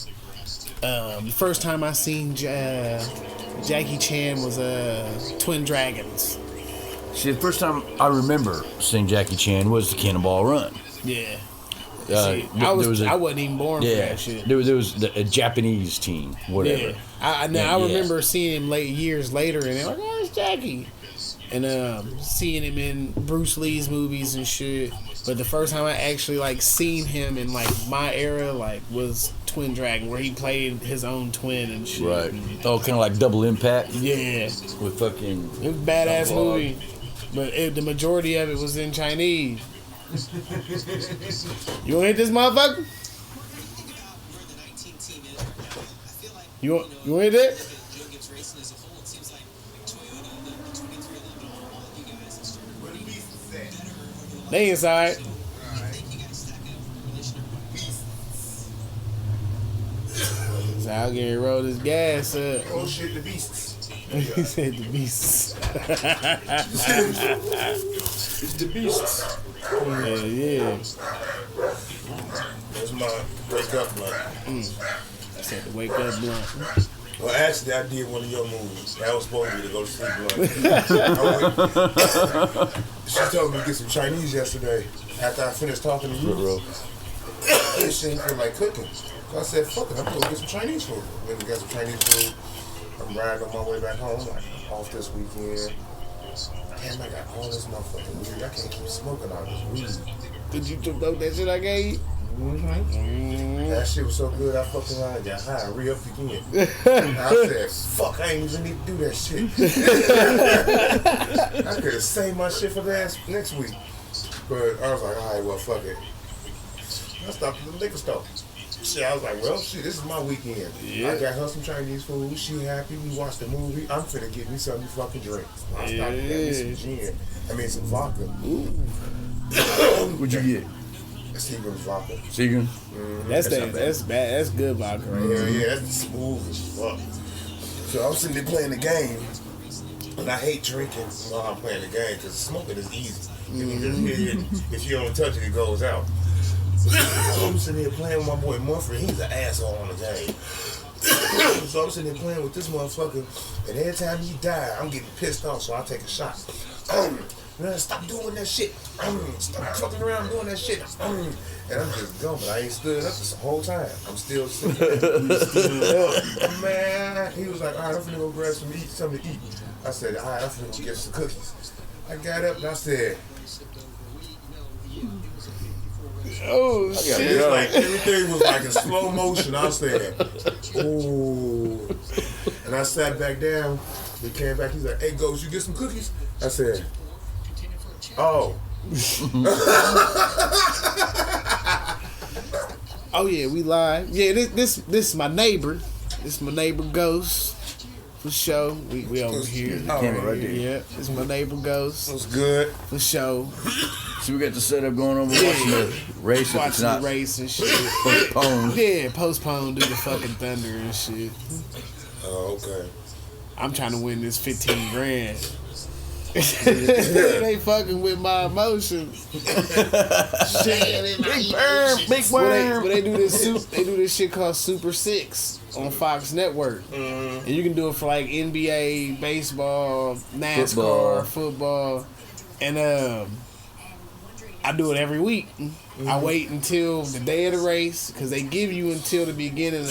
The first time I seen Jackie Chan was Twin Dragons. See, the first time I remember seeing Jackie Chan was the Cannonball Run. Yeah. See, I wasn't even born for that shit. There was a Japanese team, whatever. Yeah. I remember seeing him years later, and they're like, "Oh, it's Jackie," and seeing him in Bruce Lee's movies and shit. But the first time I actually seen him in my era was Twin Dragon, where he played his own twin and shit. Right. Oh, kind of like Double Impact. Yeah. With fucking. It was a badass movie, but the majority of it was in Chinese. You wanna hit this motherfucker? You wanna hit that? They inside. So I'll get roll this gas up. Oh shit, the beasts. He said the beasts. It's the beasts. Yeah. That's my wake up blunt. I said the wake up blunt. Well, actually, I did one of your movies. That was supposed to be the go to sleep blunt. She told me to get some Chinese yesterday after I finished talking to you. And she didn't feel like cooking. So I said, fuck it, I'm going to get some Chinese food. Went and got some Chinese food. I'm riding on my way back home. I'm off this weekend. Damn, I got all this motherfucking weed. I can't keep smoking all this weed. Did you smoke that shit I gave you? That shit was so good, I fucking around and got high and re-upped again. I said, fuck, I ain't even need to do that shit. I could have saved my shit for next week. But I was like, all right, well, fuck it. I stopped at the liquor store. Shit, I was like, well, shit, this is my weekend. Yeah. I got her some Chinese food. She happy. We watched the movie. I'm finna get me something to fucking drink. I stopped and got me some gin. I mean, some vodka. What'd you get? Seagram's vodka. Seagram? That's bad. That's good vodka right there. Yeah, that's smooth as fuck. So I'm sitting there playing the game, and I hate drinking while I'm playing the game because smoking is easy. You can just hit it. If you don't touch it, it goes out. So I'm sitting there playing with my boy Mumford. He's an asshole on the game. So I'm sitting there playing with this motherfucker, and every time he die, I'm getting pissed off, so I take a shot. Man, stop doing that shit. Stop fucking around doing that shit. And I'm just going, but I ain't stood up this whole time. I'm still sitting there. Man, he was like, all right, I'm finna go grab something to eat. I said, all right, I'm finna go get some cookies. I got up and I said, oh shit! It's like everything was like in slow motion. I said, "Ooh," and I sat back down. He came back. He's like, "Hey, Ghost, you get some cookies?" I said, "Oh." Oh yeah, we live. Yeah, this is my neighbor. This is my neighbor Ghost. For sure. We over here. Camera right there. Yeah, this is my neighbor Ghost. What's good? For sure. So we got the setup going on. We're watching the race. If it's Watching not the race and shit. postponed. Yeah, postponed due to fucking thunder and shit. Oh, okay. I'm trying to win this 15 grand. They fucking with my emotions. Big worm, big worm. But they do this shit called Super 6 on Fox Network. And you can do it for like NBA, baseball, NASCAR, football. And I do it every week. I wait until the day of the race because they give you until the beginning of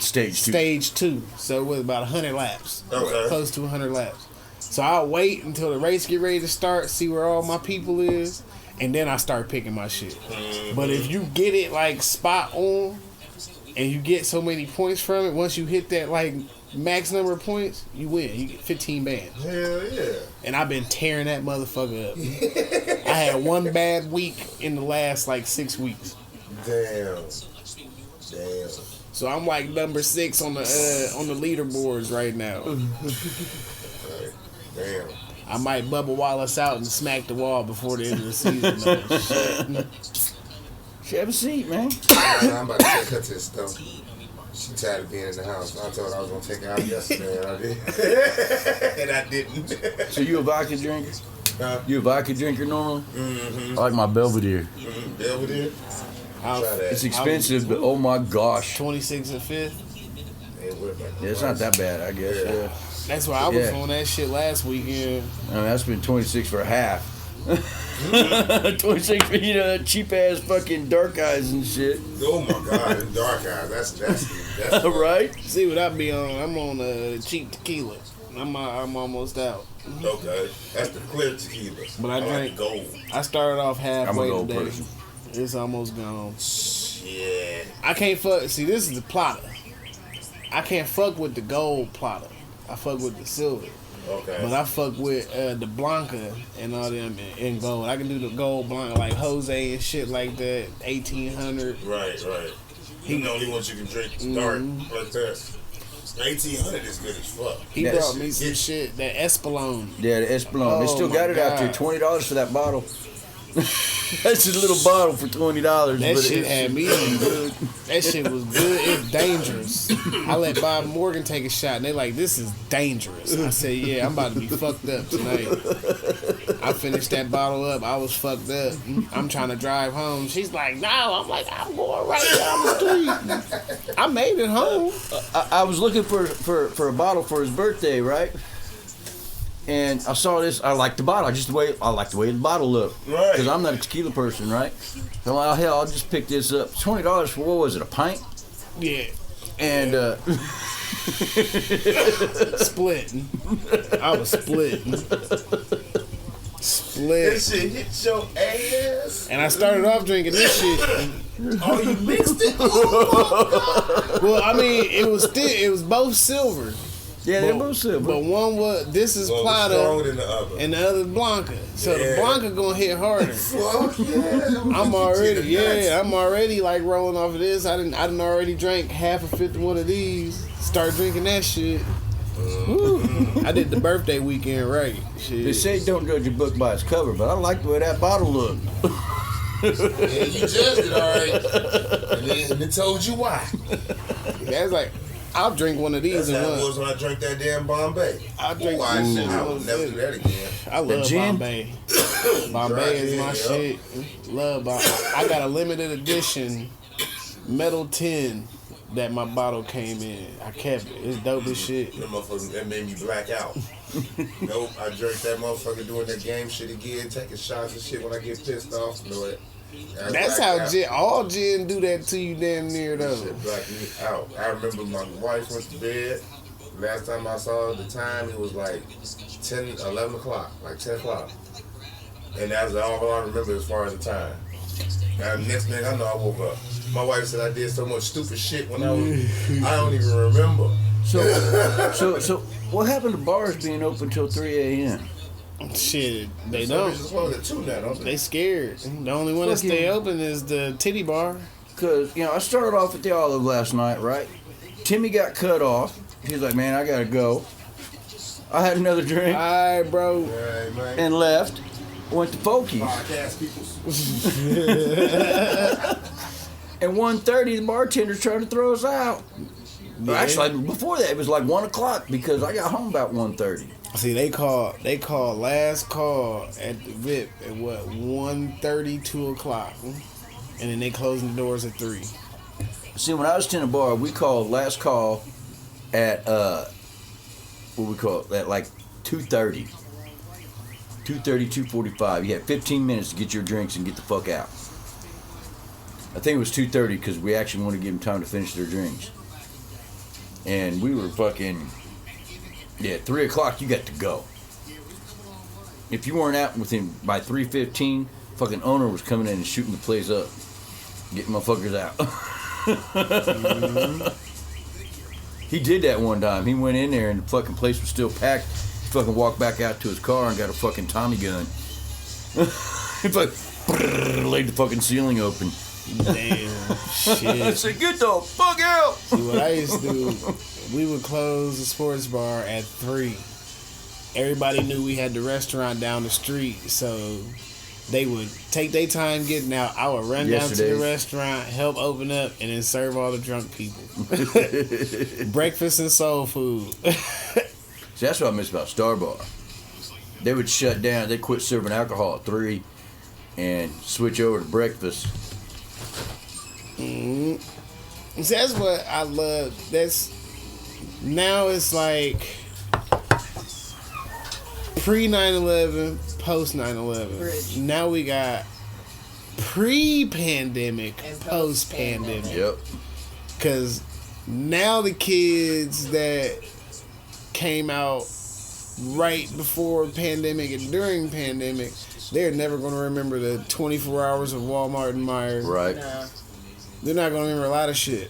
stage two. So it was about 100 laps. Okay. Close to 100 laps. So I'll wait until the race get ready to start, see where all my people is, and then I start picking my shit. But if you get it like spot on and you get so many points from it, once you hit that like max number of points, you win. You get 15 bands. Hell yeah. And I've been tearing that motherfucker up. I had one bad week in the last like 6 weeks. Damn. So I'm like number 6 on the leaderboards right now. Damn. I might Bubba Wallace out and smack the wall before the end of the season. Though. Shit, have a seat, man. I'm about to take her to the store. She tired of being in the house. I told her I was gonna take her out yesterday, and I did. And I didn't. So you a vodka drinker? Huh? You a vodka drinker normally? Mm-hmm. I like my Belvedere. Belvedere? Try that. It's expensive, but oh my gosh. 26 and 5th. Ain't worth it. Yeah, it's not that bad, I guess. Yeah. Yeah. That's why I was Yeah. on that shit last weekend. I mean, that's been 26 for a half. 26 for, you know, that cheap ass fucking dark eyes and shit. Oh my God, them dark eyes. That's Right? See what I be on? I'm on cheap tequila. I'm almost out. Okay, that's the clear tequila. But I like drank the gold. I started off halfway I'm a gold today. person. It's almost gone. Yeah. I can't fuck. See, this is the plotter. I can't fuck with the gold plotter. I fuck with the silver. Okay. But I fuck with the Blanca and all them in gold. I can do the gold Blanca like Jose and shit like that. 1800. Right. He the only one you can drink dark like that. 1800 is good as fuck. He Yes. brought me some shit. That Espolon. Yeah, the Espolon. They Oh still my got it out there. God. $20 for that bottle. That's a little bottle for $20. That but shit it's had me good. That shit was good. It's dangerous. I let Bob Morgan take a shot, and they like, this is dangerous. I said, yeah, I'm about to be fucked up tonight. I finished that bottle up. I was fucked up. I'm trying to drive home. She's like, no. I'm like, I'm going right down the street. I made it home. I was looking for a bottle for his birthday, right? And I saw this. I like the bottle. I like the way the bottle looked. Right. Because I'm not a tequila person, right? So I'm like, hell, I'll just pick this up. $20 for, what was it, a pint? Yeah. And Splitting. I was splitting. Split. This shit hit your ass. And I started off drinking this shit. Oh, you mixed it? Oh, Well, I mean, it was both silver. yeah, they're both silver. But one was, this is well, Plata stronger than the other. and the other Blanca. So Yeah. the Blanca gonna hit harder. Fuck yeah. I'm already like rolling off of this. I done already drank half a fifth of one of these. Start drinking that shit. Woo. I did the birthday weekend right. Shit. They say don't judge a book by its cover, but I like the way that bottle looked. Yeah, you judged it all right. And it told you why. That's like, I'll drink one of these That's and how it one. was when I drank that damn Bombay. I'll drink Why one. shit, I would never do that again. I love gin? Bombay. Bombay is my Dry shit. Love Bombay. I got a limited edition metal tin that my bottle came in. I kept it. It's dope as shit. That motherfucker, that made me black out. Nope, I drank that motherfucker doing that game shit again, taking shots and shit when I get pissed off. You know it. That's how all gin do that to you damn near That though. shit blacked me out. I remember my wife went to bed. Last time I saw the time, it was like 11 o'clock, like 10 o'clock. And that's all I remember as far as the time. Now, next thing I know, I woke up. My wife said I did so much stupid shit when I don't even remember. So what happened to bars being open till 3 a.m.? Shit, they Some don't. bitches close at 2 now, don't They they? scared. The only one that Fucking- stay open is the titty bar. Because, you know, I started off at the Olive last night, right? Timmy got cut off. He's like, man, I gotta go. I had another drink Alright, bro. Hey, man. and left. Went to Pokey's. Podcast people. At 1:30, the bartender tried to throw us out. Yeah. Actually, before that, it was like 1 o'clock because I got home about 1:30. See, they call last call at the VIP at what 1:30, 2 o'clock, and then they closing the doors at 3. See, when I was in a bar, we called last call at what we call it, at like 2:30. 2:30, 2:45. You had 15 minutes to get your drinks and get the fuck out. I think it was 2:30 because we actually wanted to give them time to finish their drinks. And we were fucking, 3 o'clock, you got to go. If you weren't out within by 3:15, fucking owner was coming in and shooting the place up, getting motherfuckers out. He did that one time. He went in there and the fucking place was still packed. He fucking walked back out to his car and got a fucking Tommy gun. He like laid the fucking ceiling open. Damn, I shit. said, get the fuck out! See, what I used to do, we would close the sports bar at 3. Everybody knew we had the restaurant down the street, so they would take their time getting out. I would run down to the restaurant, help open up, and then serve all the drunk people. Breakfast and soul food. See, that's what I miss about Star Bar. They would shut down. They quit serving alcohol at 3 and switch over to breakfast. See, that's what I love. Now it's like pre 9/11, post 9/11. Bridge. Now we got pre-pandemic, And post-pandemic. Yep. Because now the kids that came out right before pandemic and during pandemic, they're never going to remember the 24 hours of Walmart and Myers. Right. No. They're not going to remember a lot of shit.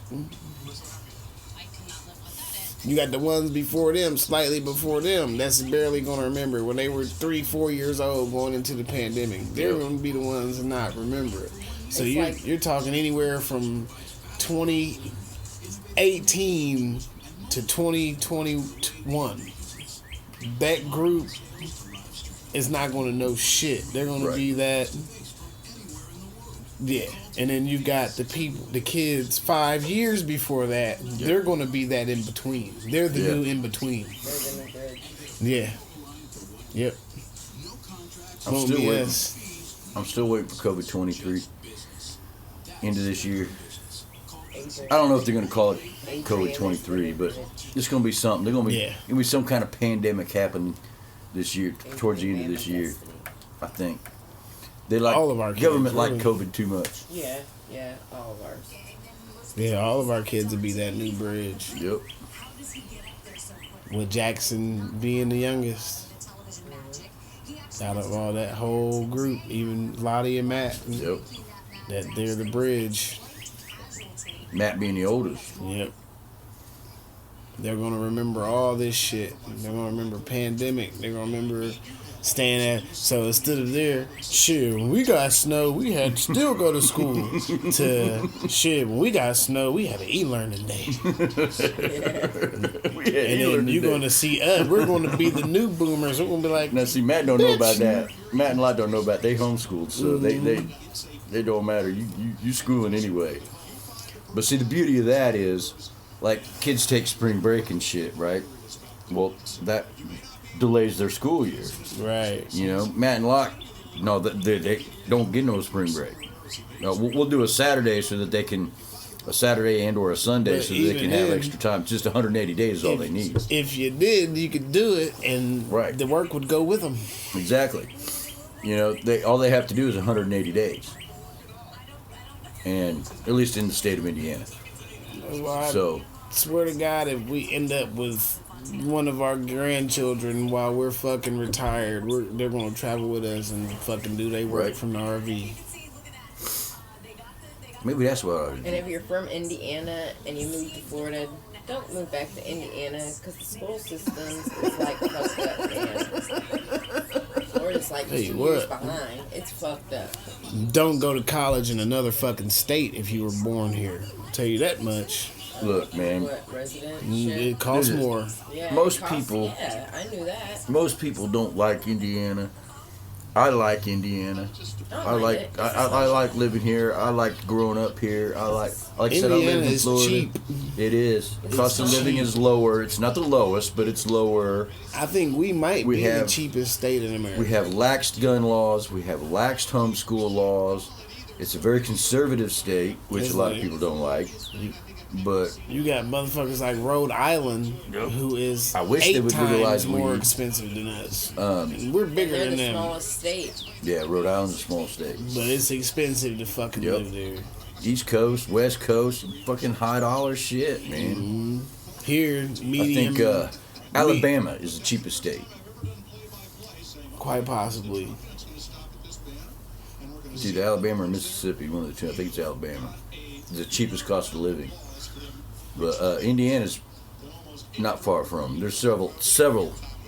You got the ones before them, slightly before them, that's barely going to remember when they were 3-4 years old going into the pandemic. They're going to be the ones that not remember it. So you're talking anywhere from 2018 to 2021. That group is not going to know shit. They're going to be that. Yeah. And then you got the people, the kids 5 years before that. They're going to be that in between. They're the new in between. They're in the bridge. Yeah. Yep. I'm still waiting for COVID-23 into this year. I don't know if they're going to call it COVID-23, but it's going to be something. They're going to be gonna be some kind of pandemic happening this year, towards the end of this year, I think. They like all of our government kids, like COVID too much. Yeah, all of ours. Yeah, all of our kids would be that new bridge. Yep. With Jackson being the youngest. Out of all that whole group, even Lottie and Matt. Yep. That they're the bridge. Matt being the oldest. Yep. They're going to remember all this shit. They're going to remember pandemic. They're going to remember staying at. So instead of there, shit, when we got snow, we had to still go to school. To shit, when we got snow, we had an e-learning day. And then you're going to see us. We're going to be the new boomers. We're going to be like, now see, Matt don't know about that. Matt and Lot don't know about. They homeschooled, so they don't matter. You schooling anyway. But see, the beauty of that is, like, kids take spring break and shit, right? Well, that delays their school year. Right. You know, Matt and Locke, no, they don't get no spring break. No, we'll do a Saturday so that they can, a Saturday and or a Sunday But so that they can have then, extra time. Just 180 days is all they need. If you did, you could do it, and the work would go with them. Exactly. You know, all they have to do is 180 days. And at least in the state of Indiana. Well, I swear to God, if we end up with one of our grandchildren while we're fucking retired, they're gonna travel with us and fucking do their work from the RV. Maybe that's what I would do. And if you're from Indiana and you move to Florida, don't move back to Indiana because the school systems is like fucked up, man. Florida's like 2 years behind. It's fucked up. Don't go to college in another fucking state if you were born here. I'll tell you that much. Look, man. What, residentship? It costs more. Yeah, Most it costs, people. Yeah, I knew that. Most people don't like Indiana. I like Indiana. I like living here. I like growing up here. Like I said, I live in Florida. Cheap. It is. Cost of living is lower. It's not the lowest, but it's lower. I think we might be the cheapest state in America. We have laxed gun laws. We have laxed homeschool laws. It's a very conservative state, which a lot of people don't like. But you got motherfuckers like Rhode Island, who is I wish 8 they would times legalize more weed. expensive than us. We're bigger They're than the them. smallest state. Yeah, Rhode Island's a small state. But it's expensive to fucking live there. East Coast, West Coast, fucking high dollar shit, man. Mm-hmm. Here, medium. I think Alabama is the cheapest state. Quite possibly. It's either Alabama or Mississippi, one of the two. I think it's Alabama. It's the cheapest cost of living. But Indiana's not far from. There's several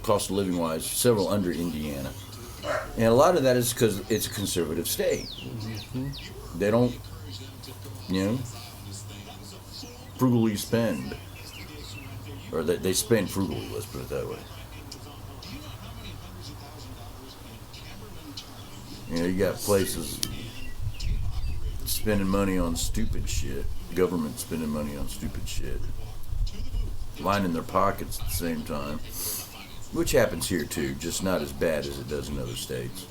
cost of living wise, several under Indiana. And a lot of that is because it's a conservative state. They don't, frugally spend. Or they spend frugally, let's put it that way. You got places spending money on stupid shit. Government spending money on stupid shit. Lining their pockets at the same time. Which happens here too, just not as bad as it does in other states.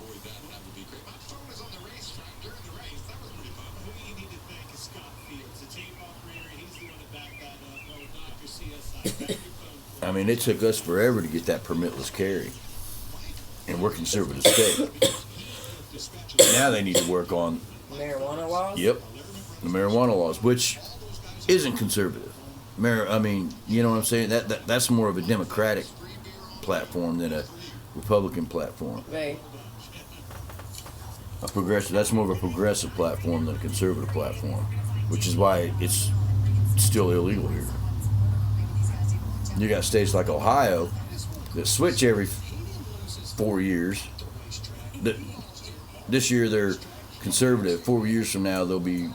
I mean, it took us forever to get that permitless carry. And we're conservative state. Now they need to work on marijuana laws? Yep. The marijuana laws, which isn't conservative. I mean, you know what I'm saying? That's more of a Democratic platform than a Republican platform. Right. That's more of a progressive platform than a conservative platform, which is why it's still illegal here. You got states like Ohio that switch every 4 years. This year they're conservative. 4 years from now they'll be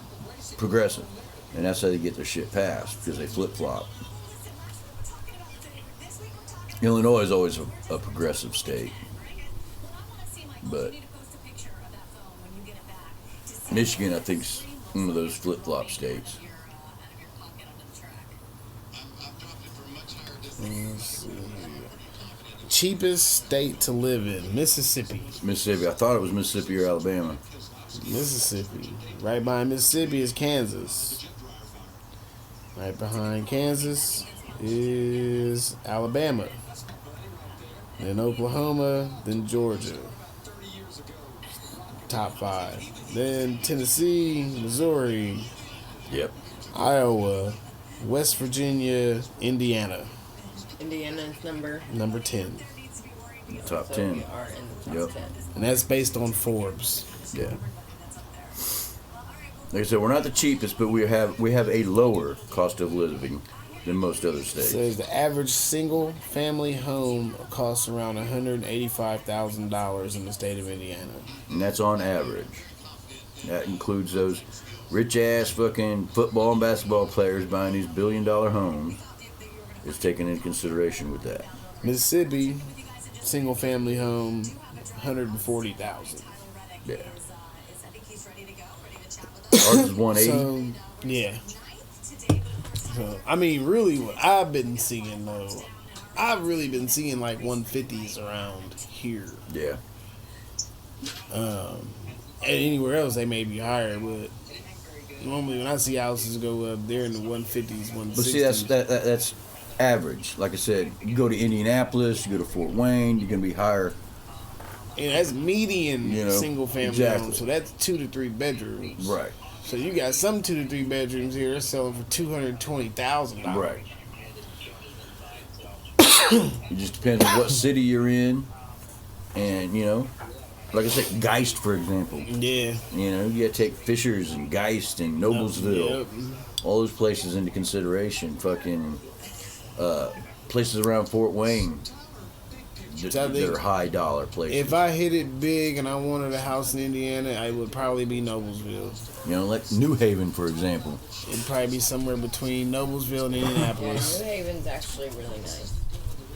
progressive, and that's how they get their shit passed, because they flip-flop. Illinois is always a progressive state, but Michigan, I think, is one of those flip-flop states. Cheapest state to live in, Mississippi. Mississippi. I thought it was Mississippi or Alabama. Mississippi. Right behind Mississippi is Kansas. Right behind Kansas is Alabama. Then Oklahoma, then Georgia. Top 5. Then Tennessee, Missouri, Yep. Iowa, West Virginia, Indiana. Indiana's number 10. Top so 10. we are in the top Yep. 10. And that's based on Forbes. Yeah. Like I said, we're not the cheapest, but we have a lower cost of living than most other states. Says the average single family home costs around $185,000 in the state of Indiana. And that's on average. That includes those rich ass fucking football and basketball players buying these billion-dollar homes. It's taken into consideration with that. Mississippi, single family home, $140,000. Yeah. Ours is 180. So, yeah. So, I mean, really, what I've been seeing, though, I've really been seeing like 150s around here. Yeah. And anywhere else, they may be higher, but normally when I see houses go up, they're in the 150s, 160s. But see, that's average. Like I said, you go to Indianapolis, you go to Fort Wayne, you're gonna be higher. And that's median single family exactly. home, so that's 2 to 3 bedrooms. Right. So you got some 2 to 3 bedrooms here they're selling for $220,000. Right. It just depends on what city you're in, and like I said, Geist, for example. Yeah. You gotta take Fishers and Geist and Noblesville, Yep. all those places into consideration. Fucking places around Fort Wayne that are high dollar places. If I hit it big and I wanted a house in Indiana, it would probably be Noblesville. Like New Haven, for example. It'd probably be somewhere between Noblesville and Indianapolis. New Haven's actually really nice.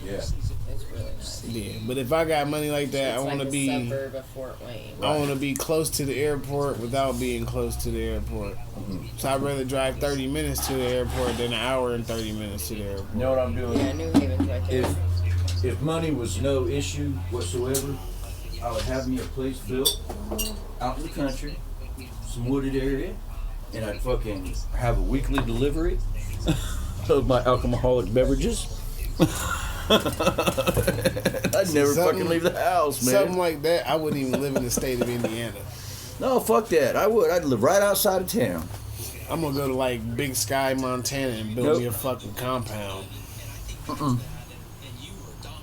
Yeah. It's really nice. Yeah, but if I got money like that, It's I want to like a be. suburb of Fort Wayne. I want to be close to the airport without being close to the airport. So I'd rather drive 30 minutes to the airport than an hour and 30 minins to the airport. You know what I'm doing? Yeah, New Haven's right there. If money was no issue whatsoever, I would have me a place built out in the country, some wooded area, and I'd fucking have a weekly delivery of my alcoholic beverages. I'd never fucking leave the house, man. Something like that, I wouldn't even live in the state of Indiana. No, fuck that. I would. I'd live right outside of town. I'm gonna go to like Big Sky, Montana, and build me a fucking compound.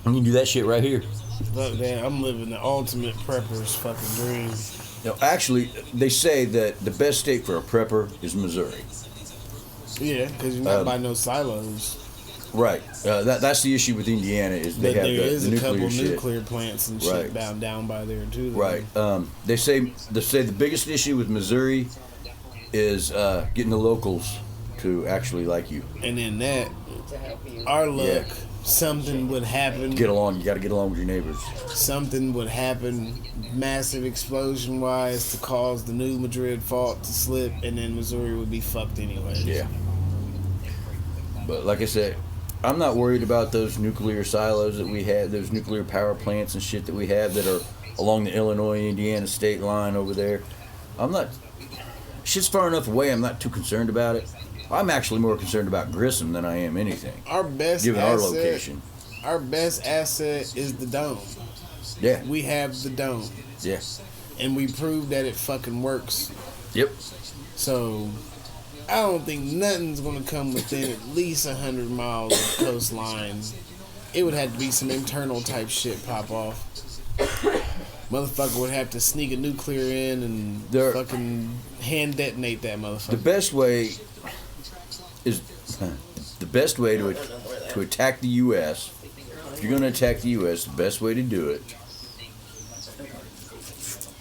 You can do that shit right here. Fuck that, I'm living the ultimate prepper's fucking dream. Actually, they say that the best state for a prepper is Missouri. Yeah, because you're not by no silos. Right. That's the issue with Indiana is they But have there is the a couple nuclear shit. nuclear plants and shit down by there too. Though. Right. They say the biggest issue with Missouri is getting the locals to actually like you. And then that, To help you. our luck, something would happen. Get along. You got to get along with your neighbors. Something would happen, massive explosion wise, to cause the new Madrid fault to slip, and then Missouri would be fucked anyway. Yeah. But like I said, I'm not worried about those nuclear silos that we have, those nuclear power plants and shit that we have that are along the Illinois-Indiana state line over there. I'm not. Shit's far enough away. I'm not too concerned about it. I'm actually more concerned about Grissom than I am anything. Our best given asset, our location. Our best asset is the dome. Yeah. We have the dome, Yeah. and we proved that it fucking works. Yep. So I don't think nothing's gonna come within at least 100 miles of coastline. It would have to be some internal type shit pop off. Motherfucker would have to sneak a nuclear in and fucking hand detonate that motherfucker. The best way is to attack the U.S. If you're going to attack the U.S., the best way to do it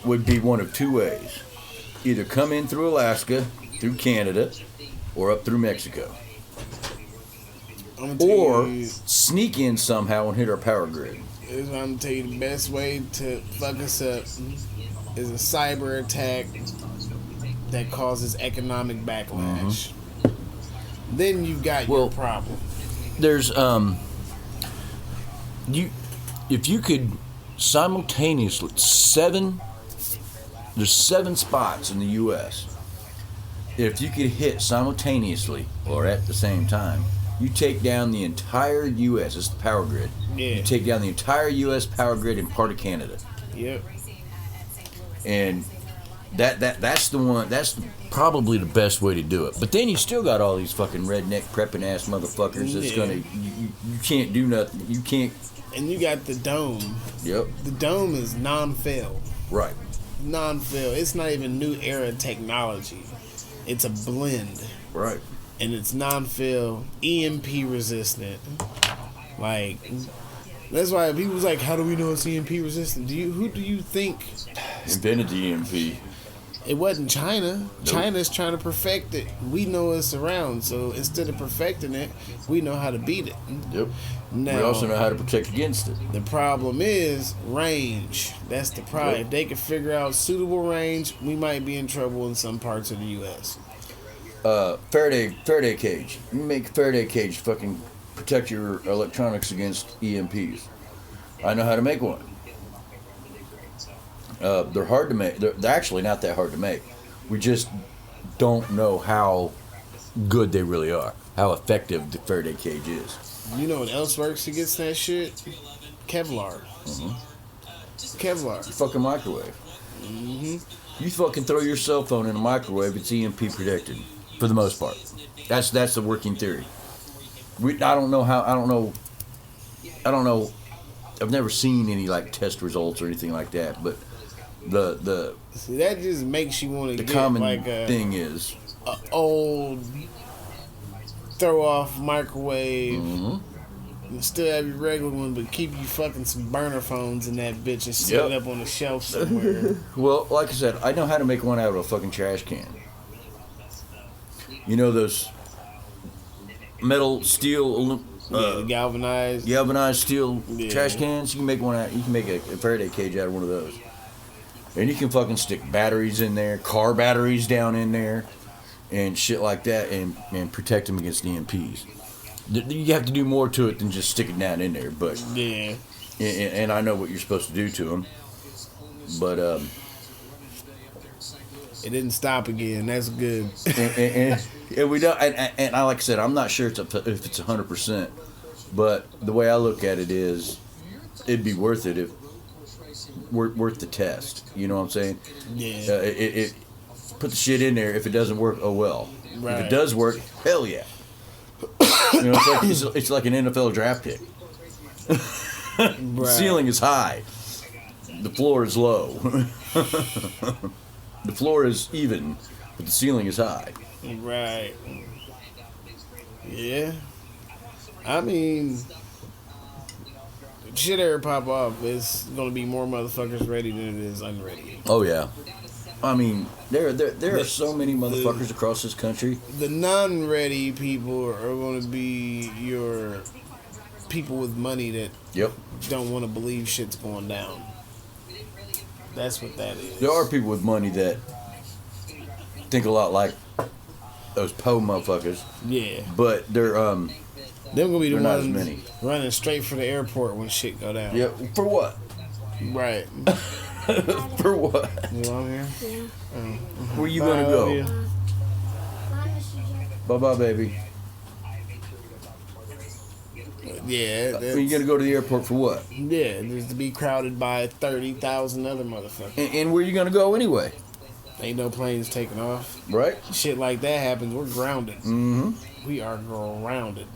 would be one of two ways: either come in through Alaska, through Canada, or up through Mexico, or sneak in somehow and hit our power grid. I'm gonna tell you the best way to fuck us up is a cyber attack that causes economic backlash. Then you've got your problem. There's if you could simultaneously there's 7 spots in the U.S. If you could hit simultaneously or at the same time, you take down the entire U.S. It's the power grid. Yeah. You take down the entire U.S. power grid and part of Canada. Yep. And that's the one. That's probably the best way to do it. But then you still got all these fucking redneck prepping ass motherfuckers that's gonna. You can't do nothing. You can't. And you got the dome. Yep. The dome is non-fail. Right. Non-fail. It's not even new era technology. It's a blend. Right. And it's non-fail, EMP resistant. Like, that's why people's like, how do we know it's EMP resistant? Who do you think invented the EMP? It wasn't China. Nope. China's trying to perfect it. We know it's around, so instead of perfecting it, we know how to beat it. Yep. Now, we also know how to protect against it. The problem is range. That's the problem. Yep. If they could figure out suitable range, we might be in trouble in some parts of the U.S. Faraday cage. You make a Faraday cage fucking protect your electronics against EMPs. I know how to make one. They're hard to make. They're actually not that hard to make. We just don't know how good they really are. How effective the Faraday cage is. You know what else works against that shit? Kevlar. Kevlar. Fucking microwave. You fucking throw your cell phone in a microwave, it's EMP protected. For the most part. That's the working theory. I don't know. I've never seen any like test results or anything like that, but See, that just makes you want to the get common like a thing is old throw off microwave. And still have your regular one, but keep you fucking some burner phones in that bitch and set it up on the shelf somewhere. Well, like I said, I know how to make one out of a fucking trash can. You know those metal, steel, the galvanized steel trash cans? You can make one out. You can make a Faraday cage out of one of those, and you can fucking stick batteries in there, car batteries down in there, and shit like that, and protect them against EMPs. You have to do more to it than just stick it down in there, but and I know what you're supposed to do to them, but it didn't stop again. That's good. and we don't. And I like I said, I'm not sure if it's 100%, but the way I look at it is, it'd be worth it if worth the test. You know what I'm saying? Yeah. It put the shit in there. If it doesn't work, oh well. Right. If it does work, hell yeah. You know, it's like an NFL draft pick. The ceiling is high. The floor is low. The floor is even, but the ceiling is high. Right. Yeah. I mean, shit ever pop off, it's gonna be more motherfuckers ready than it is unready. Oh yeah. I mean, there are so many motherfuckers across this country. The non-ready people are going to be your people with money that don't want to believe shit's going down. That's what that is. There are people with money that think a lot like those po motherfuckers. Yeah. But they're gonna be the not as ones many. running straight for the airport when shit go down. Yeah. For what? Right. For what? You on here? Yeah. Where you gonna go? Bye bye, baby. Yeah. Are you gonna go to the airport for what? Yeah, just to be crowded by 30,000 other motherfuckers. And where you gonna go anyway? Ain't no planes taking off. Right? Shit like that happens, we're grounded. Mm-hmm. We are grounded.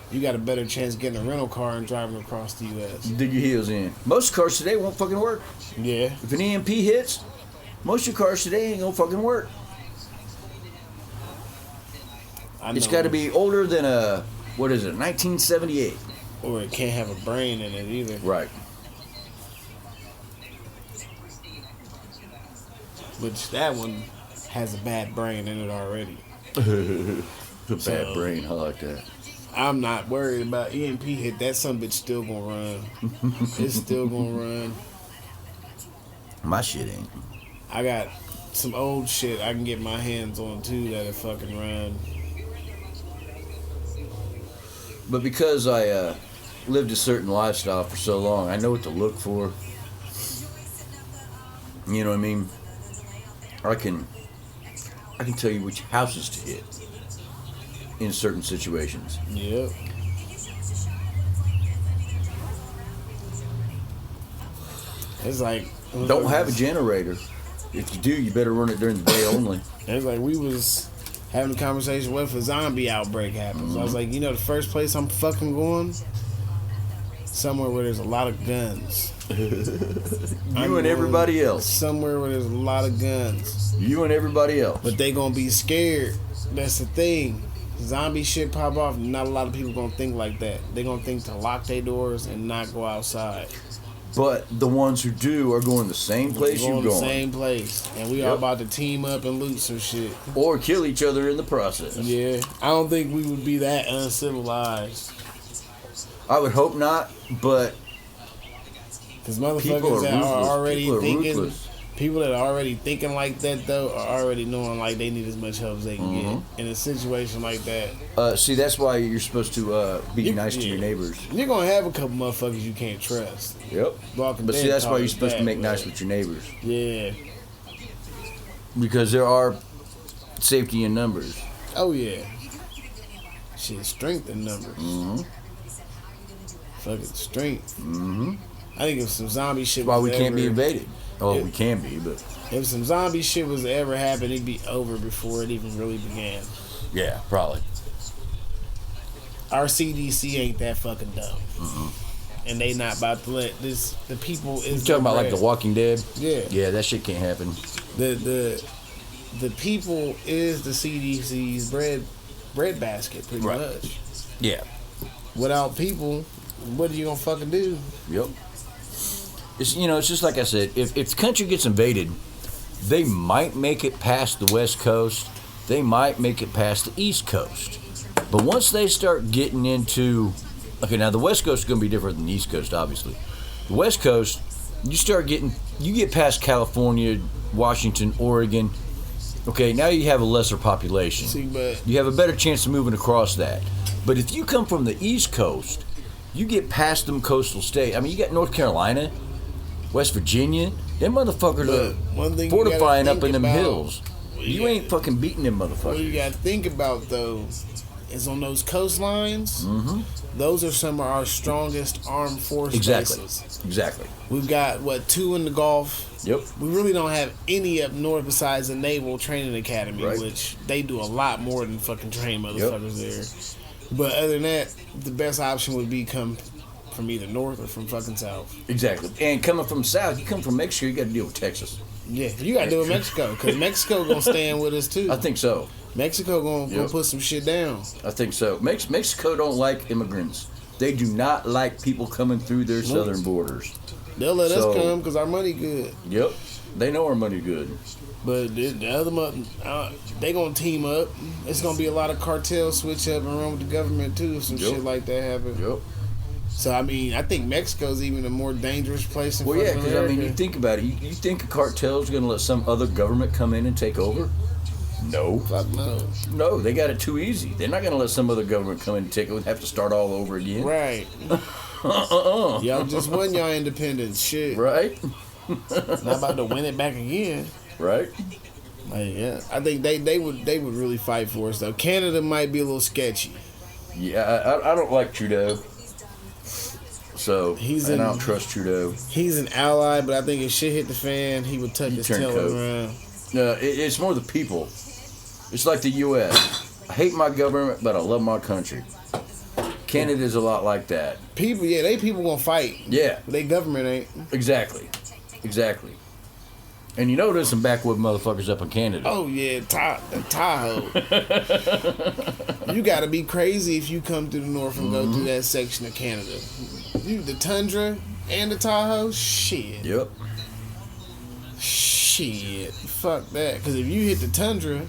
You got a better chance getting a rental car and driving across the U.S. Dig your heels in. Most cars today won't fucking work. Yeah. If an EMP hits, most of your cars today ain't gonna fucking work. It's got to be older than a, what is it, 1978. Or it can't have a brain in it either. Right. Which that one has a bad brain in it already. A bad brain, I like that. I'm not worried about EMP hit. That sumbitch still gonna run. It's still gonna run. My shit ain't. I got some old shit I can get my hands on too that'll fucking run. But because I lived a certain lifestyle for so long, I know what to look for. You know what I mean? I can tell you which houses to hit in certain situations. Yep. It's like Don't have a generator. If you do, you better run it during the day only. It's like we was having a conversation with a zombie outbreak happens. I was like, you know, the first place I'm fucking going, somewhere where there's a lot of guns. You and everybody else. Somewhere where there's a lot of guns. You and everybody else. But they gonna be scared. That's the thing. Zombie shit pop off, not a lot of people gonna think like that. They gonna think to lock their doors and not go outside. But the ones who do are going the same place you're Going going. the same place. And we are about to team up and loot some shit. Or kill each other in the process. Yeah. I don't think we would be that uncivilized. I would hope not, but Because people motherfuckers are that are ruthless. already People are thinking, ruthless. people that are already thinking like that though are already knowing like they need as much help as they can get. In a situation like that, see, that's why you're supposed to be nice to your neighbors. you're gonna have a couple motherfuckers you can't trust. Yep. Walking But see, Dead that's why taught you're us supposed to that, make but nice with your neighbors. Yeah. Because there are safety in numbers. Oh yeah. Shit, strength in numbers. Fucking strength. I think if some zombie shit Why was we can't be ever- invaded. Oh, It- we can be, but If some zombie shit was to ever happen, it'd be over before it even really began. yeah, probably. Our CDC ain't that fucking dumb. And they not about to let this, the people You is talking about like bread. The Walking Dead? Yeah. Yeah, that shit can't happen. The people is the CDC's bread basket pretty Right. much. Yeah. Without people, what are you gonna fucking do? Yep. It's, it's just like I said, if the country gets invaded, they might make it past the West Coast. They might make it past the East Coast. But once they start getting into, okay, now the West Coast is going to be different than the East Coast, obviously. The West Coast, you get past California, Washington, Oregon. Okay, now you have a lesser population. See, but You have a better chance of moving across that. But if you come from the East Coast, you get past them coastal states. I mean, you got North Carolina, West Virginia. Them motherfuckers But are one thing you fortifying gotta up in them think about- hills. You ain't fucking beating them what you motherfuckers. gotta think about though is on those coastlines. Those are some of our strongest armed force Exactly. bases. Exactly. We've got 2 in the Gulf. Yep. We really don't have any up north besides the Naval Training Academy, Right. which they do a lot more than fucking train motherfuckers there. But other than that, the best option would be come from either north or from fucking south. Exactly. And coming from south, you come from Mexico, you got to deal with Texas. Yeah, you gotta do it with Mexico, because Mexico gonna stand with us too. I think so. Mexico gonna put some shit down. I think so. Mexico don't like immigrants. They do not like people coming through their southern borders. They'll let us come because our money good. Yep. They know our money good. But the other they gonna team up. It's gonna be a lot of cartel switch up and run with the government too if some shit like that happen. Yep. So I mean, I think Mexico's even a more dangerous place than because I mean, you think about it. You think a cartel's gonna let some other government come in and take over? No. Fuck no. No, they got it too easy. They're not gonna let some other government come in and take it. Have to start all over again. Right. Y'all just won y'all independence. Shit. Right. Not about to win it back again. Right. Like, yeah, I think they would really fight for us though. Canada might be a little sketchy. Yeah, I don't like Trudeau. So I don't trust Trudeau. He's an ally, but I think if shit hit the fan, he would tuck his tail around. No, it's more the people. It's like the U.S. I hate my government, but I love my country. Canada's a lot like that. People, they people gonna fight. Yeah. They government ain't. Exactly. And you know there's some backwood motherfuckers up in Canada. Oh yeah, Tahoe. You gotta be crazy if you come through the north and go through that section of Canada. The tundra and the Tahoe, shit. Yep. Shit, fuck that. Because if you hit the tundra,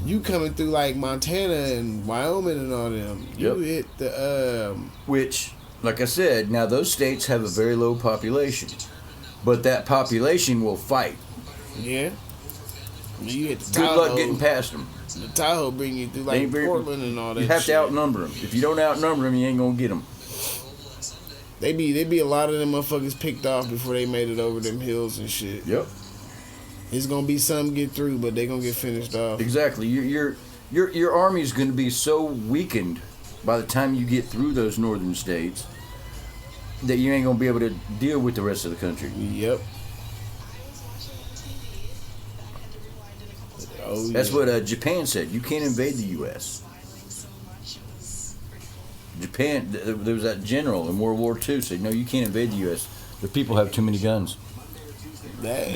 you coming through like Montana and Wyoming and all them. You hit the which, like I said, now those states have a very low population, but that population will fight. Yeah. You hit the Tahoe. Good luck getting past them. The Tahoe bring you through like Portland and all that. You have shit. to outnumber them. If you don't outnumber them, you ain't gonna get them. They be a lot of them motherfuckers picked off before they made it over them hills and shit. Yep. It's gonna be some get through, but they gonna get finished off. Exactly. Your army's gonna be so weakened by the time you get through those northern states that you ain't gonna be able to deal with the rest of the country. Yep. Oh, That's what Japan said. You can't invade the U.S. Japan, there was that general in World War II said, no, you can't invade the U.S. The people have too many guns.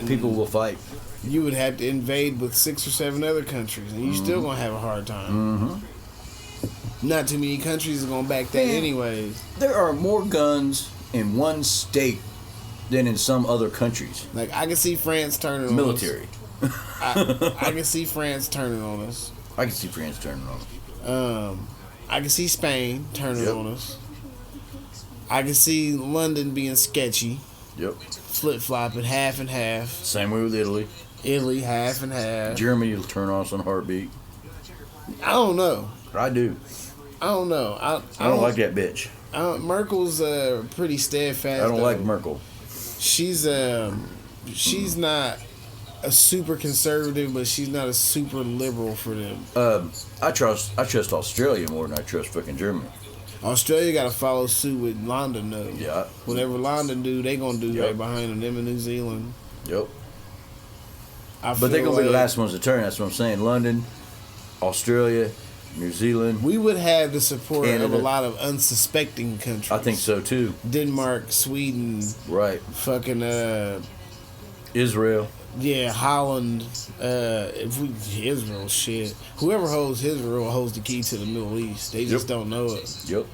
People will fight. You would have to invade with 6 or 7 other countries, and you're still gonna have a hard time. Not too many countries are gonna back that anyways. There are more guns in one state than in some other countries. Like I can see France turning on military. I can see France turning on us. I can see France turning on us. I can see Spain turning on us. I can see London being sketchy. Yep. Flip flopping half and half. Same way with Italy. Italy half and half. Germany will turn on us on a heartbeat. I don't know. I do. I don't know. I don't like that bitch. Merkel's pretty steadfast. I don't like Merkel. She's not a super conservative, but she's not a super liberal for them. I trust Australia more than I trust fucking Germany. Australia got to follow suit with London though. Yeah. Whatever London do, they gonna do right behind them. Them in New Zealand. Yep. But they're gonna be the last ones to turn. That's what I'm saying. London, Australia, New Zealand. We would have the support Canada. of a lot of unsuspecting countries. I think so too. Denmark, Sweden. Right. Fucking Israel. Yeah, Holland. Israel, shit. Whoever holds Israel holds the key to the Middle East. They just don't know it. Yep.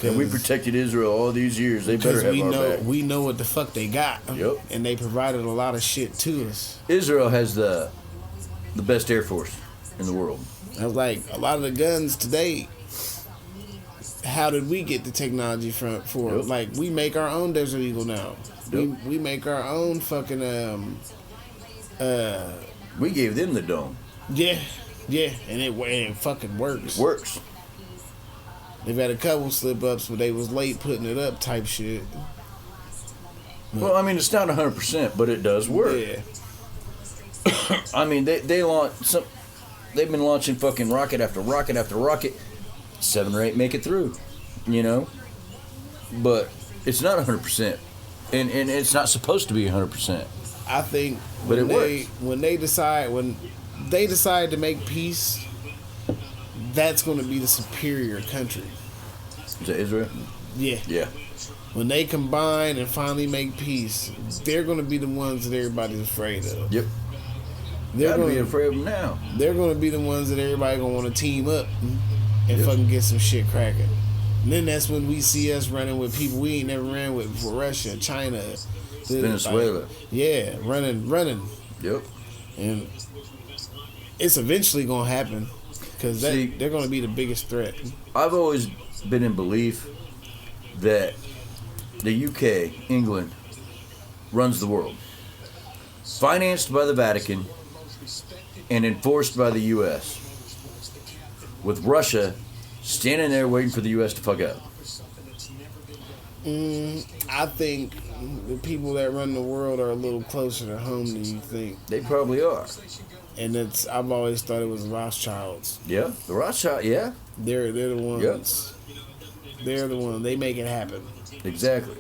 And we protected Israel all these years. They better have our back. We know what the fuck they got. Yep. And they provided a lot of shit to us. Israel has the best Air Force in the world. I was like, a lot of the guns today, how did we get the technology for it? Like, we make our own Desert Eagle now. Yep. We make our own fucking we gave them the dome. Yeah, and it fucking works. It works. They've had a couple slip ups, but they was late putting it up type shit. Well, I mean, it's not 100%, but it does work. Yeah. I mean, they launch some. They've been launching fucking rocket after rocket after rocket. 7 or 8 make it through, you know. But it's not 100%, and it's not supposed to be 100%. I think, but it works. When they decide to make peace, that's going to be the superior country. Is that Israel? Yeah. Yeah. when they combine and finally make peace, they're going to be the ones that everybody's afraid of. Yep. They're Gotta going be to afraid of them now. They're going to be the ones that everybody going to want to team up and Yep. fucking get some shit cracking. And then that's when we see us running with people we ain't never ran with before. Russia, China, Venezuela. like, yeah, running. Yep. And it's eventually going to happen because they're going to be the biggest threat. I've always been in belief that the UK, England, runs the world. Financed by the Vatican and enforced by the U.S. With Russia standing there waiting for the U.S. to fuck up. I think the people that run the world are a little closer to home than you think. They probably are. And I've always thought it was Rothschilds. Yeah, the Rothschild, yeah. They're the ones. Yep. They're the ones. They make it happen. Exactly.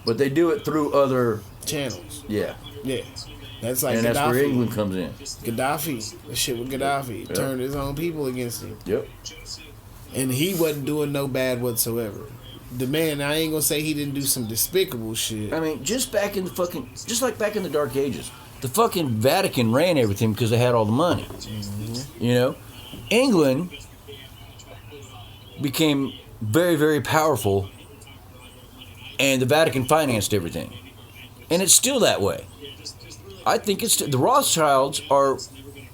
But they do it through other channels. Yeah. Yeah. That's like and Gaddafi. that's where England comes in. Gaddafi. The shit with Gaddafi. Yep. Turned his own people against him. Yep. And he wasn't doing no bad whatsoever. The man, I ain't gonna say he didn't do some despicable shit. I mean, just like back in the Dark Ages, the fucking Vatican ran everything because they had all the money. Mm-hmm. You know? England became very, very powerful, and the Vatican financed everything. And it's still that way. I think the Rothschilds are,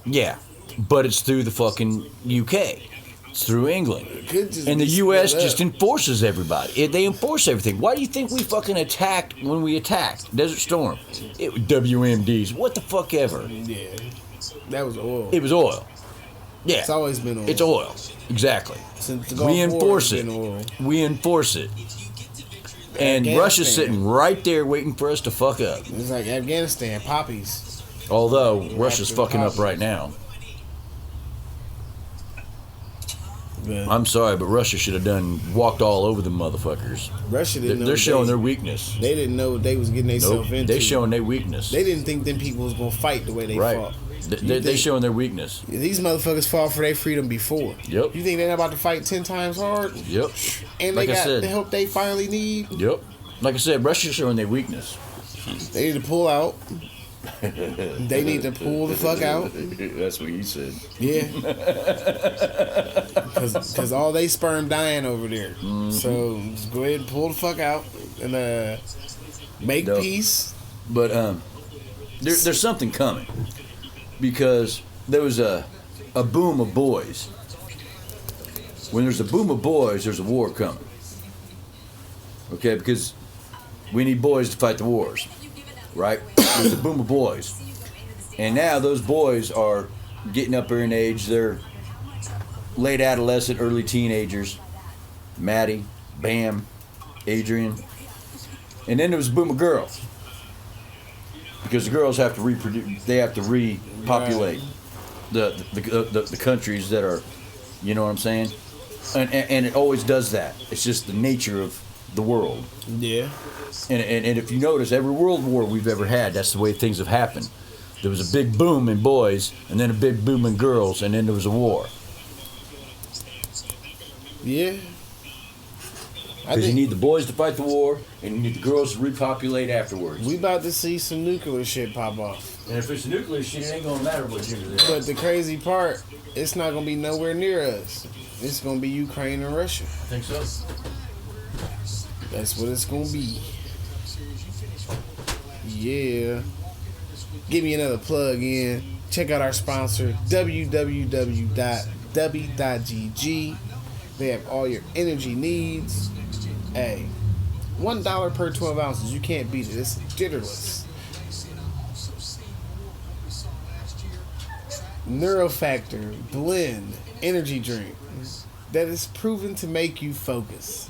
yeah, but it's through the fucking UK. It's through England. And the U.S. just enforces everybody. They enforce everything. Why do you think we fucking attacked when we attacked Desert Storm? WMDs, what the fuck ever. Yeah. That was oil. It was oil. Yeah. It's always been oil. It's oil. Exactly. Since the Gulf We War, enforce it's it. been oil. We enforce it. And Russia's sitting right there waiting for us to fuck up. It's like Afghanistan, poppies. Although Russia's fucking up right now. Yeah. I'm sorry, but Russia should have walked all over the motherfuckers. Russia didn't know. They're showing their weakness. They didn't know what they was getting themselves into. They showing their weakness. They didn't think them people was gonna fight the way they fought. They showing their weakness. These motherfuckers fought for their freedom before. Yep. You think they're not about to fight 10 times hard? Yep. And like they got I said, the help they finally need? Yep. Like I said, Russia's showing their weakness. They need to pull out. They need to pull the fuck out. That's what you said. Yeah. Because all they sperm dying over there. Mm-hmm. So just go ahead and pull the fuck out and make peace. But there's something coming. Because there was a boom of boys. When there's a boom of boys, there's a war coming. Okay, because we need boys to fight the wars. Right? There's a boom of boys. And now those boys are getting up there in age. They're late adolescent, early teenagers. Maddie, Bam, Adrian. And then there was a boom of girls. Because the girls have to reproduce, they have to repopulate the countries that are, you know what I'm saying? And it always does that. It's just the nature of the world. Yeah. And if you notice, every world war we've ever had, that's the way things have happened. There was a big boom in boys, and then a big boom in girls, and then there was a war. Yeah. Because you need the boys to fight the war, and you need the girls to repopulate afterwards. We about to see some nuclear shit pop off. And if it's nuclear shit, it ain't gonna matter what gender they are. But the crazy part, it's not gonna be nowhere near us. It's gonna be Ukraine and Russia. I think so. That's what it's gonna be. Yeah. Give me another plug in. Check out our sponsor, www.dubby.gg. They have all your energy needs. Hey, $1 per 12 ounces. You can't beat it. It's jitterless. Neurofactor Blend Energy Drink that is proven to make you focus.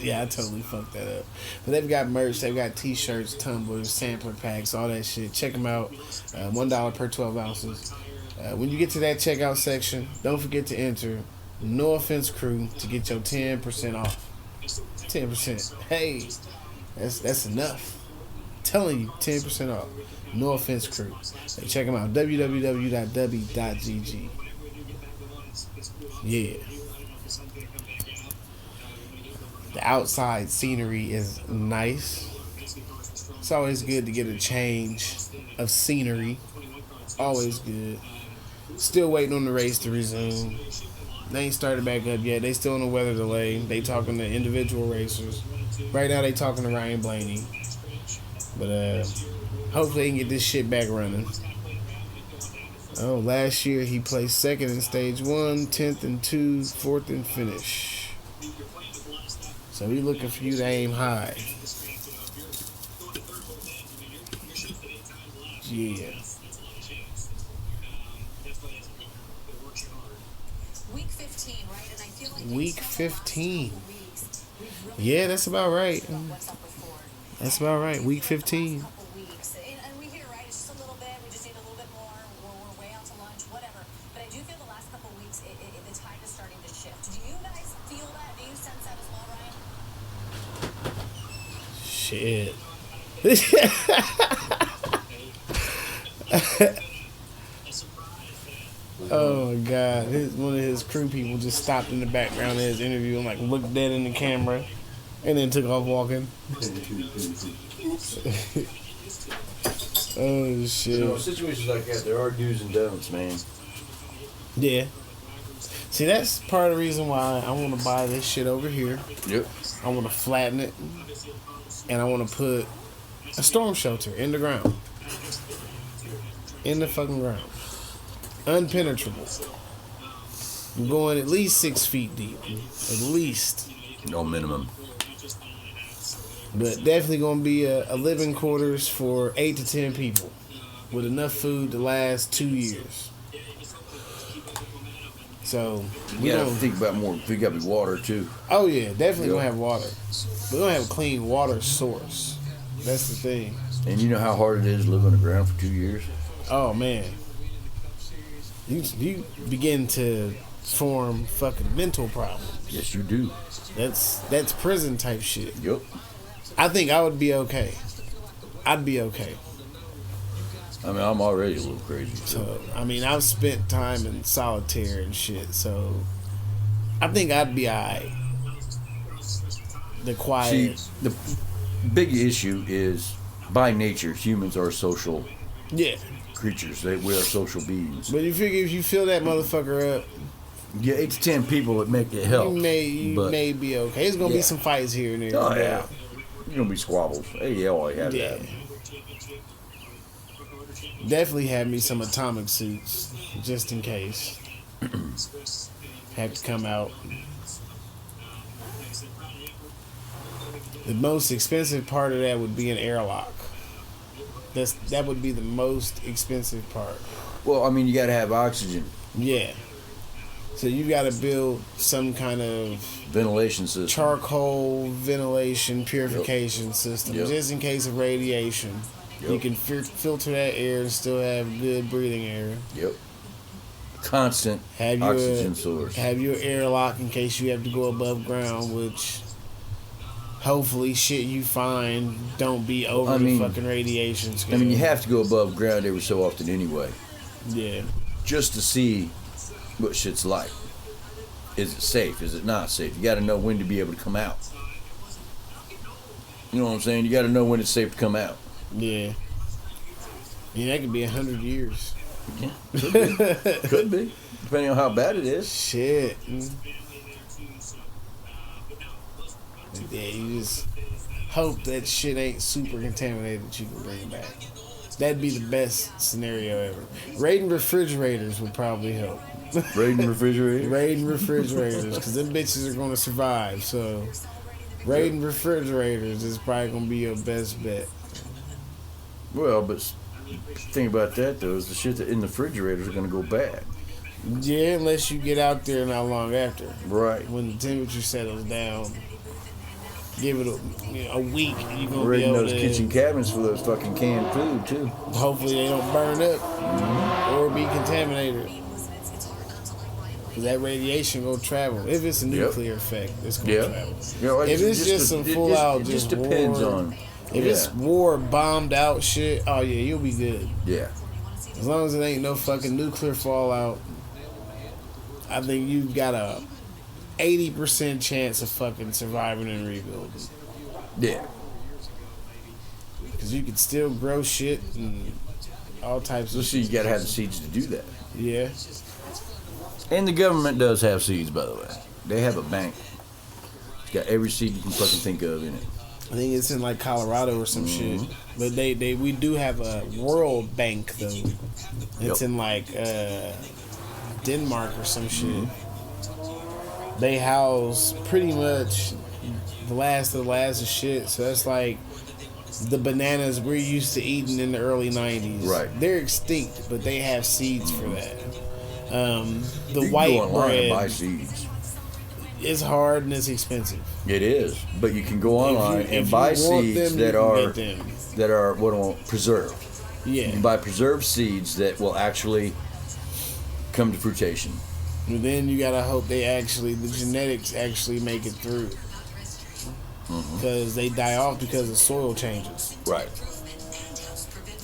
Yeah, I totally fucked that up. But they've got merch, they've got t-shirts, tumblers, sampler packs, all that shit. Check them out. $1 per 12 ounces. When you get to that checkout section, don't forget to enter No Offense Crew to get your 10% off. 10%. Hey, that's enough. I'm telling you, 10% off. No Offense Crew. Hey, check them out. www.dubby.gg. Yeah. The outside scenery is nice. It's always good to get a change of scenery. Always good. Still waiting on the race to resume. They ain't started back up yet. They still in a weather delay. They talking to individual racers. Right now they talking to Ryan Blaney. But hopefully they can get this shit back running. Oh, last year he placed second in stage 1, 10th and 2, 4th in finish. So we looking for you to aim high. Yeah. Week 15, right? And I feel like Week 15. Yeah, that's about right. That's about right. Week 15. And we hear, right? It's just a little bit. We just need a little bit more. We're way out to lunch, whatever. But I do feel the last couple of weeks, the tide is starting to shift. Do you guys feel that? Do you sense that as well, Ryan? Shit. Oh my God! One of his crew people just stopped in the background of his interview and like looked dead in the camera, and then took off walking. Oh shit! You know, situations like that, there are do's and don'ts, man. Yeah. See, that's part of the reason why I want to buy this shit over here. Yep. I want to flatten it, and I want to put a storm shelter in the ground, in the fucking ground. Unpenetrable. I'm going at least 6 feet deep. At least. No minimum. But definitely going to be a living quarters for 8 to 10 people. With enough food to last 2 years. So, We gotta think about more. We gotta be water too. Oh yeah, definitely Yep. going to have water. We're going to have a clean water source. That's the thing. And you know how hard it is to live on the ground for 2 years? Oh man. You begin to form fucking mental problems. Yes, you do. That's prison type shit. Yep. I think I would be okay. I'd be okay. I mean, I'm already a little crazy. So I mean, I've spent time in solitaire and shit, so I think I'd be alright. The quiet. See, the big issue is, by nature, humans are social Yeah. creatures. We are social beings. But you figure if you fill that motherfucker up, Yeah, 8 to 10 people would make it help. you may be okay. There's gonna be Yeah. some fights here and there. Oh but- yeah, you're gonna be squabbles. Hey, yeah, all you have Yeah. that. Definitely had me some atomic suits, just in case. Have to come out. The most expensive part of that would be an airlock. That would be the most expensive part. Well, I mean, you gotta have oxygen, Yeah. So you got to build some kind of ventilation system. charcoal ventilation purification system, Yep. just in case of radiation. Yep. You can filter that air and still have good breathing air. Yep. Constant Have your oxygen source. have your airlock in case you have to go above ground, which hopefully shit you find don't be over I mean- the fucking radiation scale. I mean, you have to go above ground every so often anyway, Yeah. just to see what shit's like. Is it safe? Is it not safe? You got to know when to be able to come out. You know what I'm saying? You got to know when it's safe to come out. Yeah. Yeah, that could be 100 years. Yeah, could be. Could be, depending on how bad it is. Shit. Yeah, you just hope that shit ain't super contaminated that you can bring back. That'd be the best scenario ever. Raiding refrigerators would probably help. Raiding refrigerator. Raiding refrigerators, because them bitches are going to survive. So, raiding refrigerators is probably going to be your best bet. Well, but the thing about that though is the shit that in the refrigerators are gonna go bad. Yeah, unless you get out there not long after. Right. When the temperature settles down, give it a week, and you're going to be Raiding able those to... kitchen cabinets for those fucking canned food too. Hopefully they don't burn up or be contaminated. Because that radiation will travel. If it's a nuclear effect, it's going to Yeah. travel. Yeah, like, If it's just some full out, it just depends war, on. If it's war bombed out shit, oh yeah, you'll be good. Yeah. As long as it ain't no fucking nuclear fallout, I think you've got a 80% chance of fucking surviving and rebuilding. Yeah. Because you can still grow shit and all types of So you gotta have the seeds to do that. Yeah. And the government does have seeds, by the way. They have a bank. It's got every seed you can fucking think of in it. I think it's in like Colorado or some shit. But we do have a World Bank though. It's in like Denmark or some shit. They house pretty much the last of the last of shit. So that's like the bananas we're used to eating in the early 90s. Right. They're extinct, but they have seeds for that. The You can white go online bread and buy seeds. is hard and it's expensive. It is, but you can go online If and you buy want seeds them, that you are can get them. that are what I want preserved. Yeah. You can buy preserved seeds that will actually come to fruition. And then you gotta hope the genetics actually make it through. Because they die off because the soil changes. Right.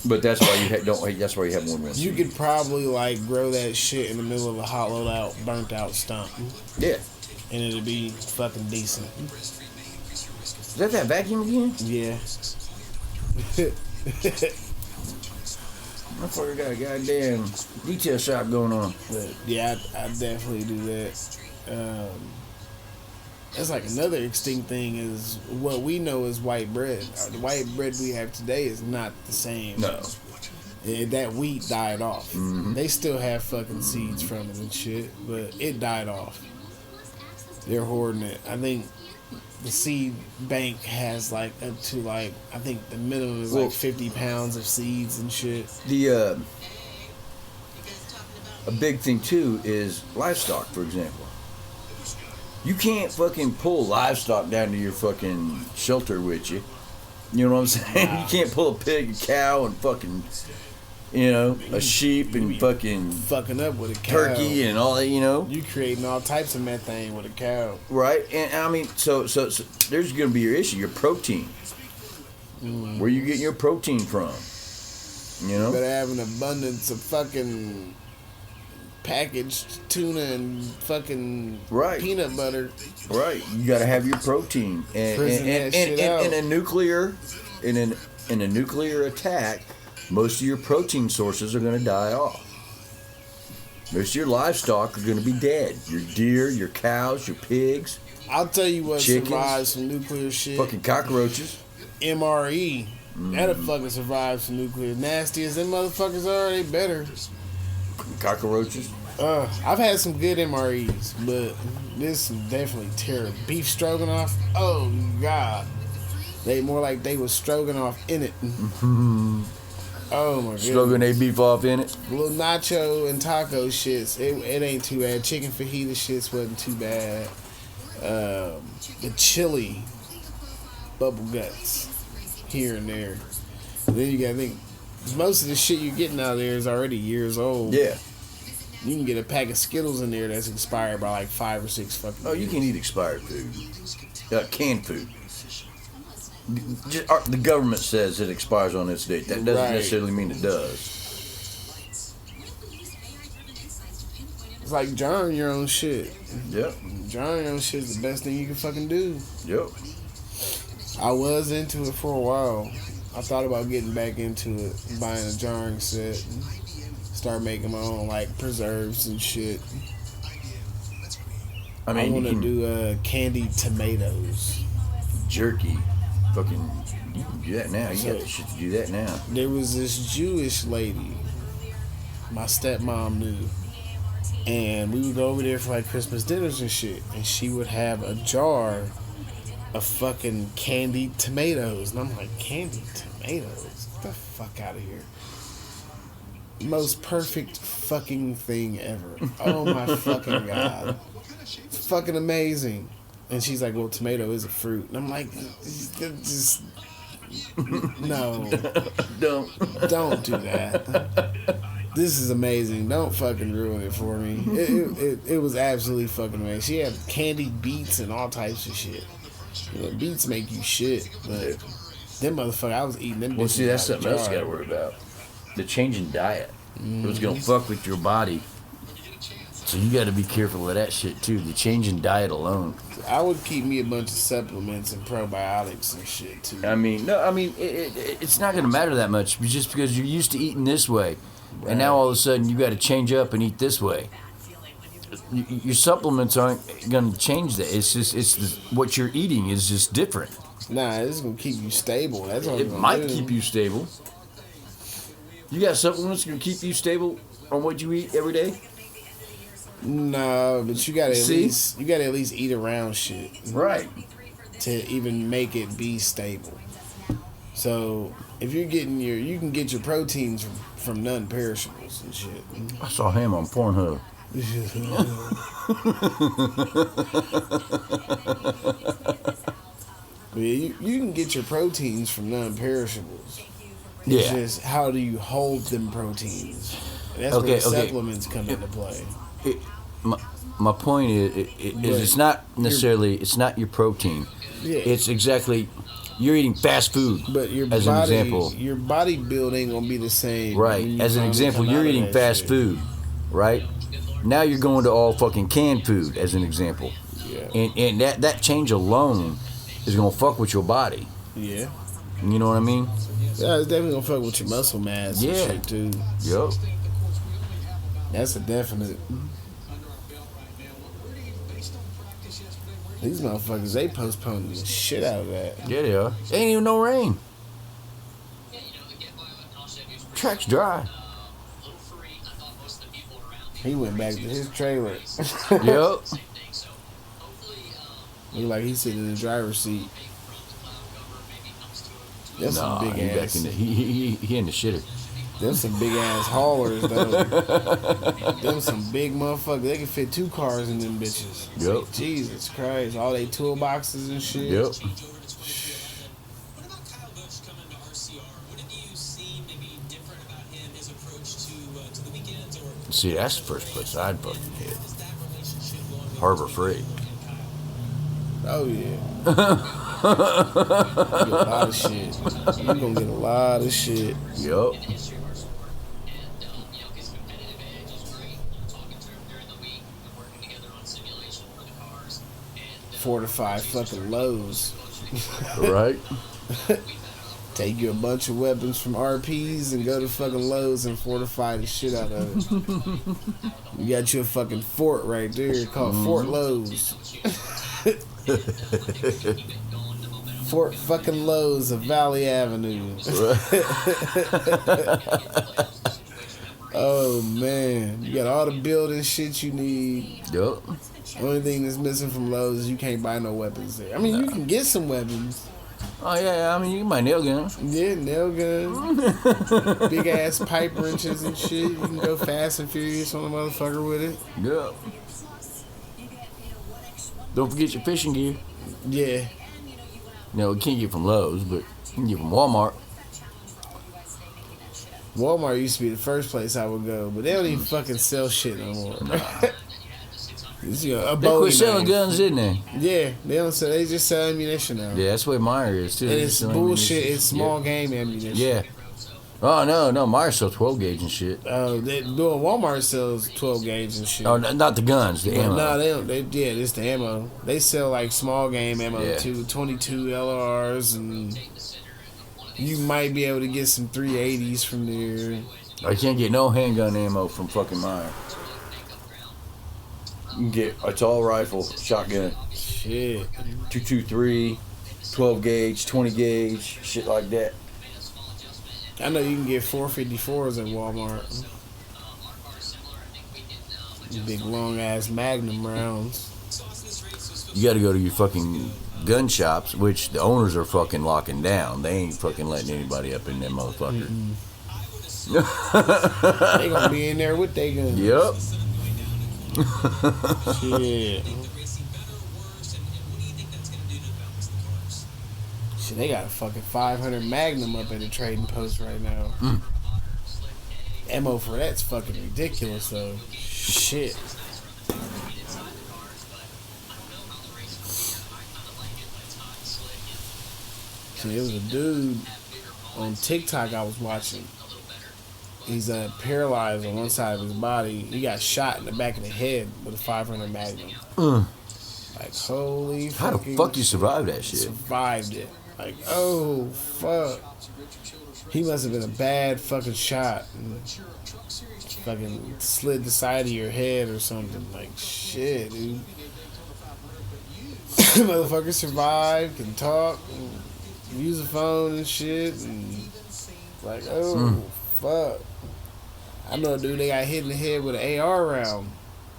But that's why you don't. That's why you have more than one You seed. could probably like grow that shit in the middle of a hollowed out, burnt out stump, Yeah. and it'd be fucking decent. Is that vacuum again? Yeah. Motherfucker got a goddamn detail shop going on. But yeah, I definitely do that. That's like another extinct thing is what we know as white bread. The white bread we have today is not the same. No. That wheat died off. They still have fucking seeds from it and shit, but it died off. They're hoarding it. I think the seed bank has like up to like, I think the minimum is like 50 pounds of seeds and shit. The a big thing too is livestock, for example. You can't fucking pull livestock down to your fucking shelter with you. You know what I'm saying? Wow. You can't pull a pig, a cow, and fucking, you know, a sheep and fucking Fucking up with a cow. turkey and all that, you know? You creating all types of methane with a cow. Right? And I mean, so there's going to be your issue, your protein. Where you getting your protein from? You know? Better have an abundance of fucking packaged tuna and fucking Right. peanut butter. Right. You got to have your protein. And Prison that shit out. in a nuclear attack, most of your protein sources are going to die off. Most of your livestock are going to be dead. Your deer, your cows, your pigs, I'll tell you what Chickens. survives some nuclear shit. fucking cockroaches. MRE. That'll fucking survive some nuclear. Nasty as them motherfuckers are, they better. Cockroaches. I've had some good MREs, but this is definitely terrible. Beef stroganoff, oh god. They more like they was stroganoff in it. Oh my god. Slugging they beef off in it. Little nacho and taco shits, it ain't too bad. Chicken fajita shits wasn't too bad. The chili bubble guts here and there. And then you gotta think, most of the shit you're getting out of there is already years old. Yeah. You can get a pack of Skittles in there that's expired by like 5 or 6 fucking Oh, you years. can eat expired food. Canned food. The government says it expires on this date. That doesn't Right. necessarily mean it does. It's like jarring your own shit. Yep. Jarring your own shit is the best thing you can fucking do. Yep. I was into it for a while. I thought about getting back into it, buying a jarring set, and start making my own like preserves and shit. I I mean, want you to can do candied tomatoes. jerky. Fucking, you can do that now. You got the shit to do that now. There was this Jewish lady my stepmom knew, and we would go over there for like Christmas dinners and shit, and she would have a jar of fucking candied tomatoes, and I'm like, candied tomatoes? Get the fuck out of here. Most perfect fucking thing ever. Oh my fucking god. It's fucking amazing. And she's like, well, tomato is a fruit. And I'm like, just no. Don't do that. This is amazing. Don't fucking ruin it for me. It was absolutely fucking amazing. She had candied beets and all types of shit. You know, beets make you shit, but them motherfuckers, I was eating them. Well, see, that's bitches out of something else you jar. gotta worry about. The change in diet. It was gonna fuck with your body So you got to be careful of that shit too. The change in diet alone. I would keep me a bunch of supplements and probiotics and shit too. I mean, it's not going to matter that much just because you're used to eating this way, and now all of a sudden you got to change up and eat this way. Your supplements aren't going to change that. What you're eating is just different. Nah, it's gonna keep you stable. That's all It might keep you stable. You got supplements that can keep you stable on what you eat every day? No, but you gotta at least eat around shit, Right. to even make it be stable. So if you're getting you can get your proteins from non-perishables and shit. I saw him on Pornhub. But you can get your proteins from non-perishables. It's just how do you hold them proteins? And that's where the supplements come into play. My point is it's not necessarily it's not your protein. Yeah. It's exactly you're eating fast food. But your as body, an example, your bodybuilding gonna be the same. right? As an example, you're eating fast food, right? Now you're going to all fucking canned food, as an example. Yeah. And that change alone is gonna fuck with your body. Yeah. You know what I mean? Yeah, it's definitely gonna fuck with your muscle mass and shit too. Yup. That's a definite. These motherfuckers, they postponed the shit out of that. Yeah, they are. Ain't even no rain. Track's dry. He went back to his trailer. Yup. Look like he's sitting in the driver's seat. That's some big he ass. back in the, he in the shitter. Them some big ass haulers though. Them some big motherfuckers. They can fit 2 cars in them bitches. Yep. Jesus Christ. All they toolboxes and shit. Yep. What about Kyle Busch coming to RCR? What did you see maybe different about him, his approach to the weekends? Or See, that's the first place I'd fucking hit. how's that relationship going? Harbor Freight. Oh yeah. You get a lot of shit. You gonna get a lot of shit. Yup. Fortify fucking Lowe's. Right? Take you a bunch of weapons from RPs and go to fucking Lowe's and fortify the shit out of it. You got you a fucking fort right there called Fort Lowe's. Fort fucking Lowe's of Valley Avenue. Oh man, you got all the building shit you need. Yup. Only thing that's missing from Lowe's is you can't buy no weapons there. I mean, you can get some weapons. Oh yeah, I mean you can buy nail guns. Yeah, nail guns, big ass pipe wrenches and shit. You can go fast and furious on a motherfucker with it. Yup. Don't forget your fishing gear. Yeah. No, you can't get from Lowe's, but you can get from Walmart. Walmart used to be the first place I would go, but they don't even fucking sell shit no more. It's, you know, a They Bowie quit selling knife. guns, didn't they? Yeah, they don't sell. They just sell ammunition now. Yeah, that's where Meyer is too. And They it's sell bullshit. ammunition. It's small game ammunition. Yeah. Oh no, Meyer sells 12 gauge and shit. Walmart sells 12 gauge and shit. Oh, not the guns, the ammo. No, they don't. It's the ammo. They sell like small game ammo Yeah. too, 22 LRs, and you might be able to get some 380s from there. I can't get no handgun ammo from fucking Meyer. You can get a tall rifle, shotgun, Shit. 223, 12 gauge, 20 gauge, shit like that. I know you can get 454s at Walmart. Big long ass Magnum rounds. You got to go to your fucking gun shops, which the owners are fucking locking down. They ain't fucking letting anybody up in them motherfucker. They gonna be in there with their guns. Yep. Shit. Shit, they got a fucking 500 Magnum up at the trading post right now. Ammo for that's fucking ridiculous though. Shit. Shit, it was a dude on TikTok I was watching. He's paralyzed on one side of his body. He got shot in the back of the head with a 500 Magnum. Like, holy How the fucking fuck you survive that shit? survived it. Like, oh, fuck. He must have been a bad fucking shot. Fucking slid the side of your head or something. Like, shit, dude. Motherfucker survived, can talk, and use a phone and shit. And like, oh, fuck. I know a dude they got hit in the head with an AR round.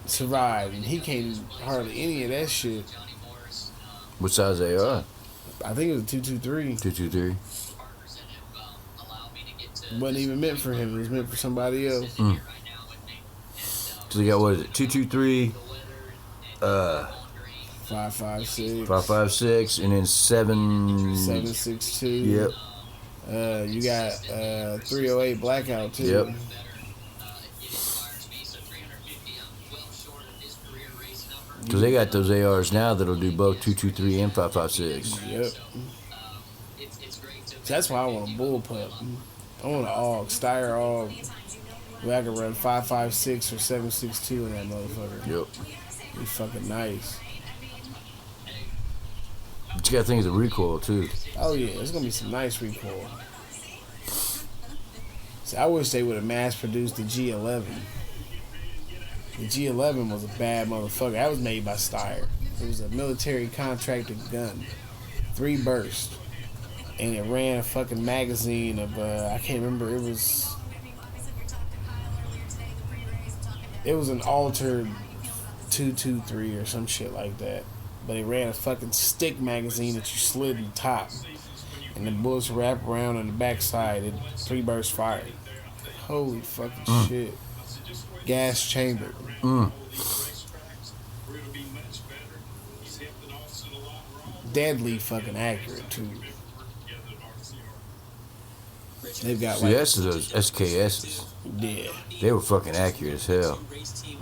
Survived, and he can't hardly any of that shit. What size they are? I think it was a 223. 223. Wasn't even meant for him. It was meant for somebody else. So they got, what is it? 223, 5.56. 5.56, and then 7.62. Yep. You got 308 blackout too. Yep. Because they got those ARs now that'll do both 223 and 5.56. Yep. That's why I want a bullpup. I want an AUG, Steyr AUG. Where I can run 5.56 or 7.62 in that motherfucker. Yep. Be fucking nice. But you gotta think of the recoil too. Oh yeah, it's gonna be some nice recoil. See, I wish they would have mass produced the G11. The G11 was a bad motherfucker. That was made by Steyr. It was a military contracted gun. 3 burst. And it ran a fucking magazine of, I can't remember, it was an altered 223 or some shit like that. But it ran a fucking stick magazine that you slid in the top. And the bullets wrap around on the backside. It 3 burst fire. Holy fucking shit. Gas chamber. Deadly fucking accurate too. They've got See, that's those SKSs. Yeah. They were fucking accurate as hell.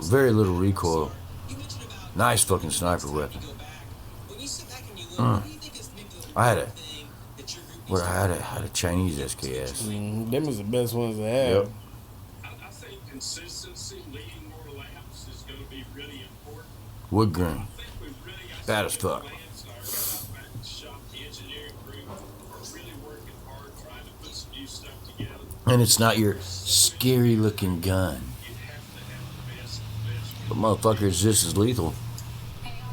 Very little recoil. Nice fucking sniper weapon. I had a Chinese SKS. Them was the best ones to have. Yep. I think consistency leading more laps is going to be really important. Wood grain. I think we've really got Bad as fuck. the engineering group are really working hard trying to put some new stuff together. And it's not your scary looking gun. But motherfucker, it's just as lethal.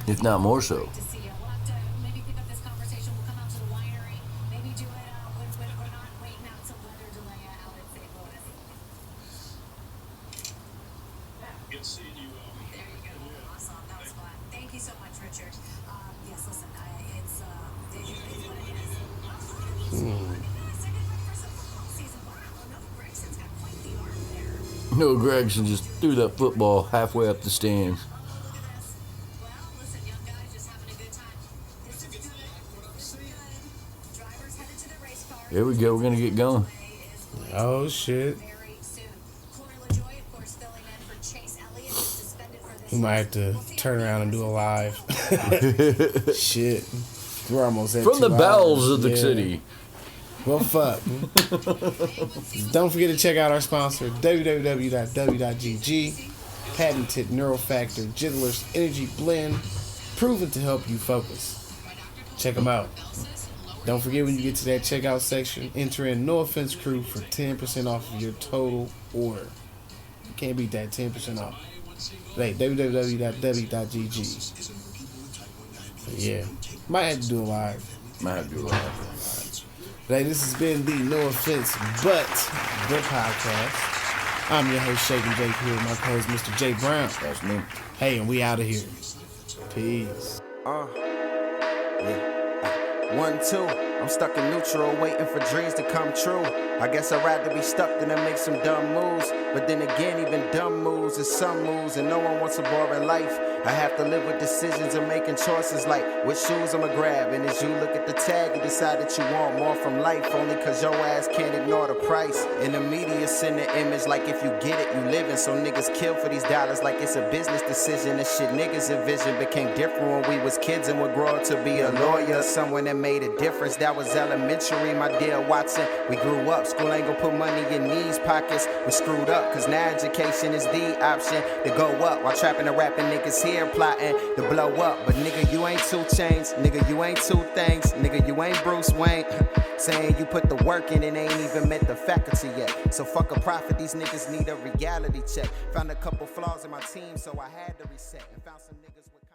If not more so. To see you. We'll have to maybe pick up this conversation. We'll come out to the winery. Maybe do it when we're not waiting out some weather delay out at St. Louis. Good seeing you. There you go. Awesome. That was fun. Thank you so much, Richard. Yes, listen, it's what it is. No, Gregson just threw that football halfway up the stands. Well, listen, young guys, just having a good time. This is good. This is good. Drivers headed to the race car. Here we go. We're gonna get going. Oh shit. Very soon. Corey LaJoy, of course, filling in for Chase Elliott, who's suspended for this. We might have to turn around and do a live. Shit. We're almost at From 2 the bowels hours. of the Yeah. city. Well, fuck. Don't forget to check out our sponsor, www.dubby.gg. Patented Neurofactor Jiddlers Energy Blend, proven to help you focus. Check them out. Don't forget when you get to that checkout section, enter in No Offense Crew for 10% off of your total order. You can't beat that 10% off. Hey, www.dubby.gg. So yeah, might have to do a live. Might have to do a lot. Hey, this has been the No Offense But the podcast. I'm your host, Shakin' Jake, here with my co-host, Mr. Jay Brown. That's me. Hey, and we out of here. Peace. Yeah. 1, 2, I'm stuck in neutral, waiting for dreams to come true. I guess I'd rather be stuck than to make some dumb moves. But then again, even dumb moves is some moves, and no one wants a boring life. I have to live with decisions and making choices like which shoes I'ma grab. And as you look at the tag, you decide that you want more from life only cause your ass can't ignore the price. And the media send the image like if you get it, you living. So niggas kill for these dollars like it's a business decision. The shit niggas envision became different when we was kids and would grow up to be a lawyer, someone that made a difference. That was elementary, my dear Watson. We grew up, school ain't gonna put money in these pockets. We screwed up, cause now education is the option to go up while trapping and rapping niggas here plotting to blow up. But nigga, you ain't 2 Chainz, nigga, you ain't 2 things, nigga, you ain't Bruce Wayne. Saying you put the work in and ain't even met the faculty yet. So fuck a profit, these niggas need a reality check. Found a couple flaws in my team, so I had to reset and found some niggas with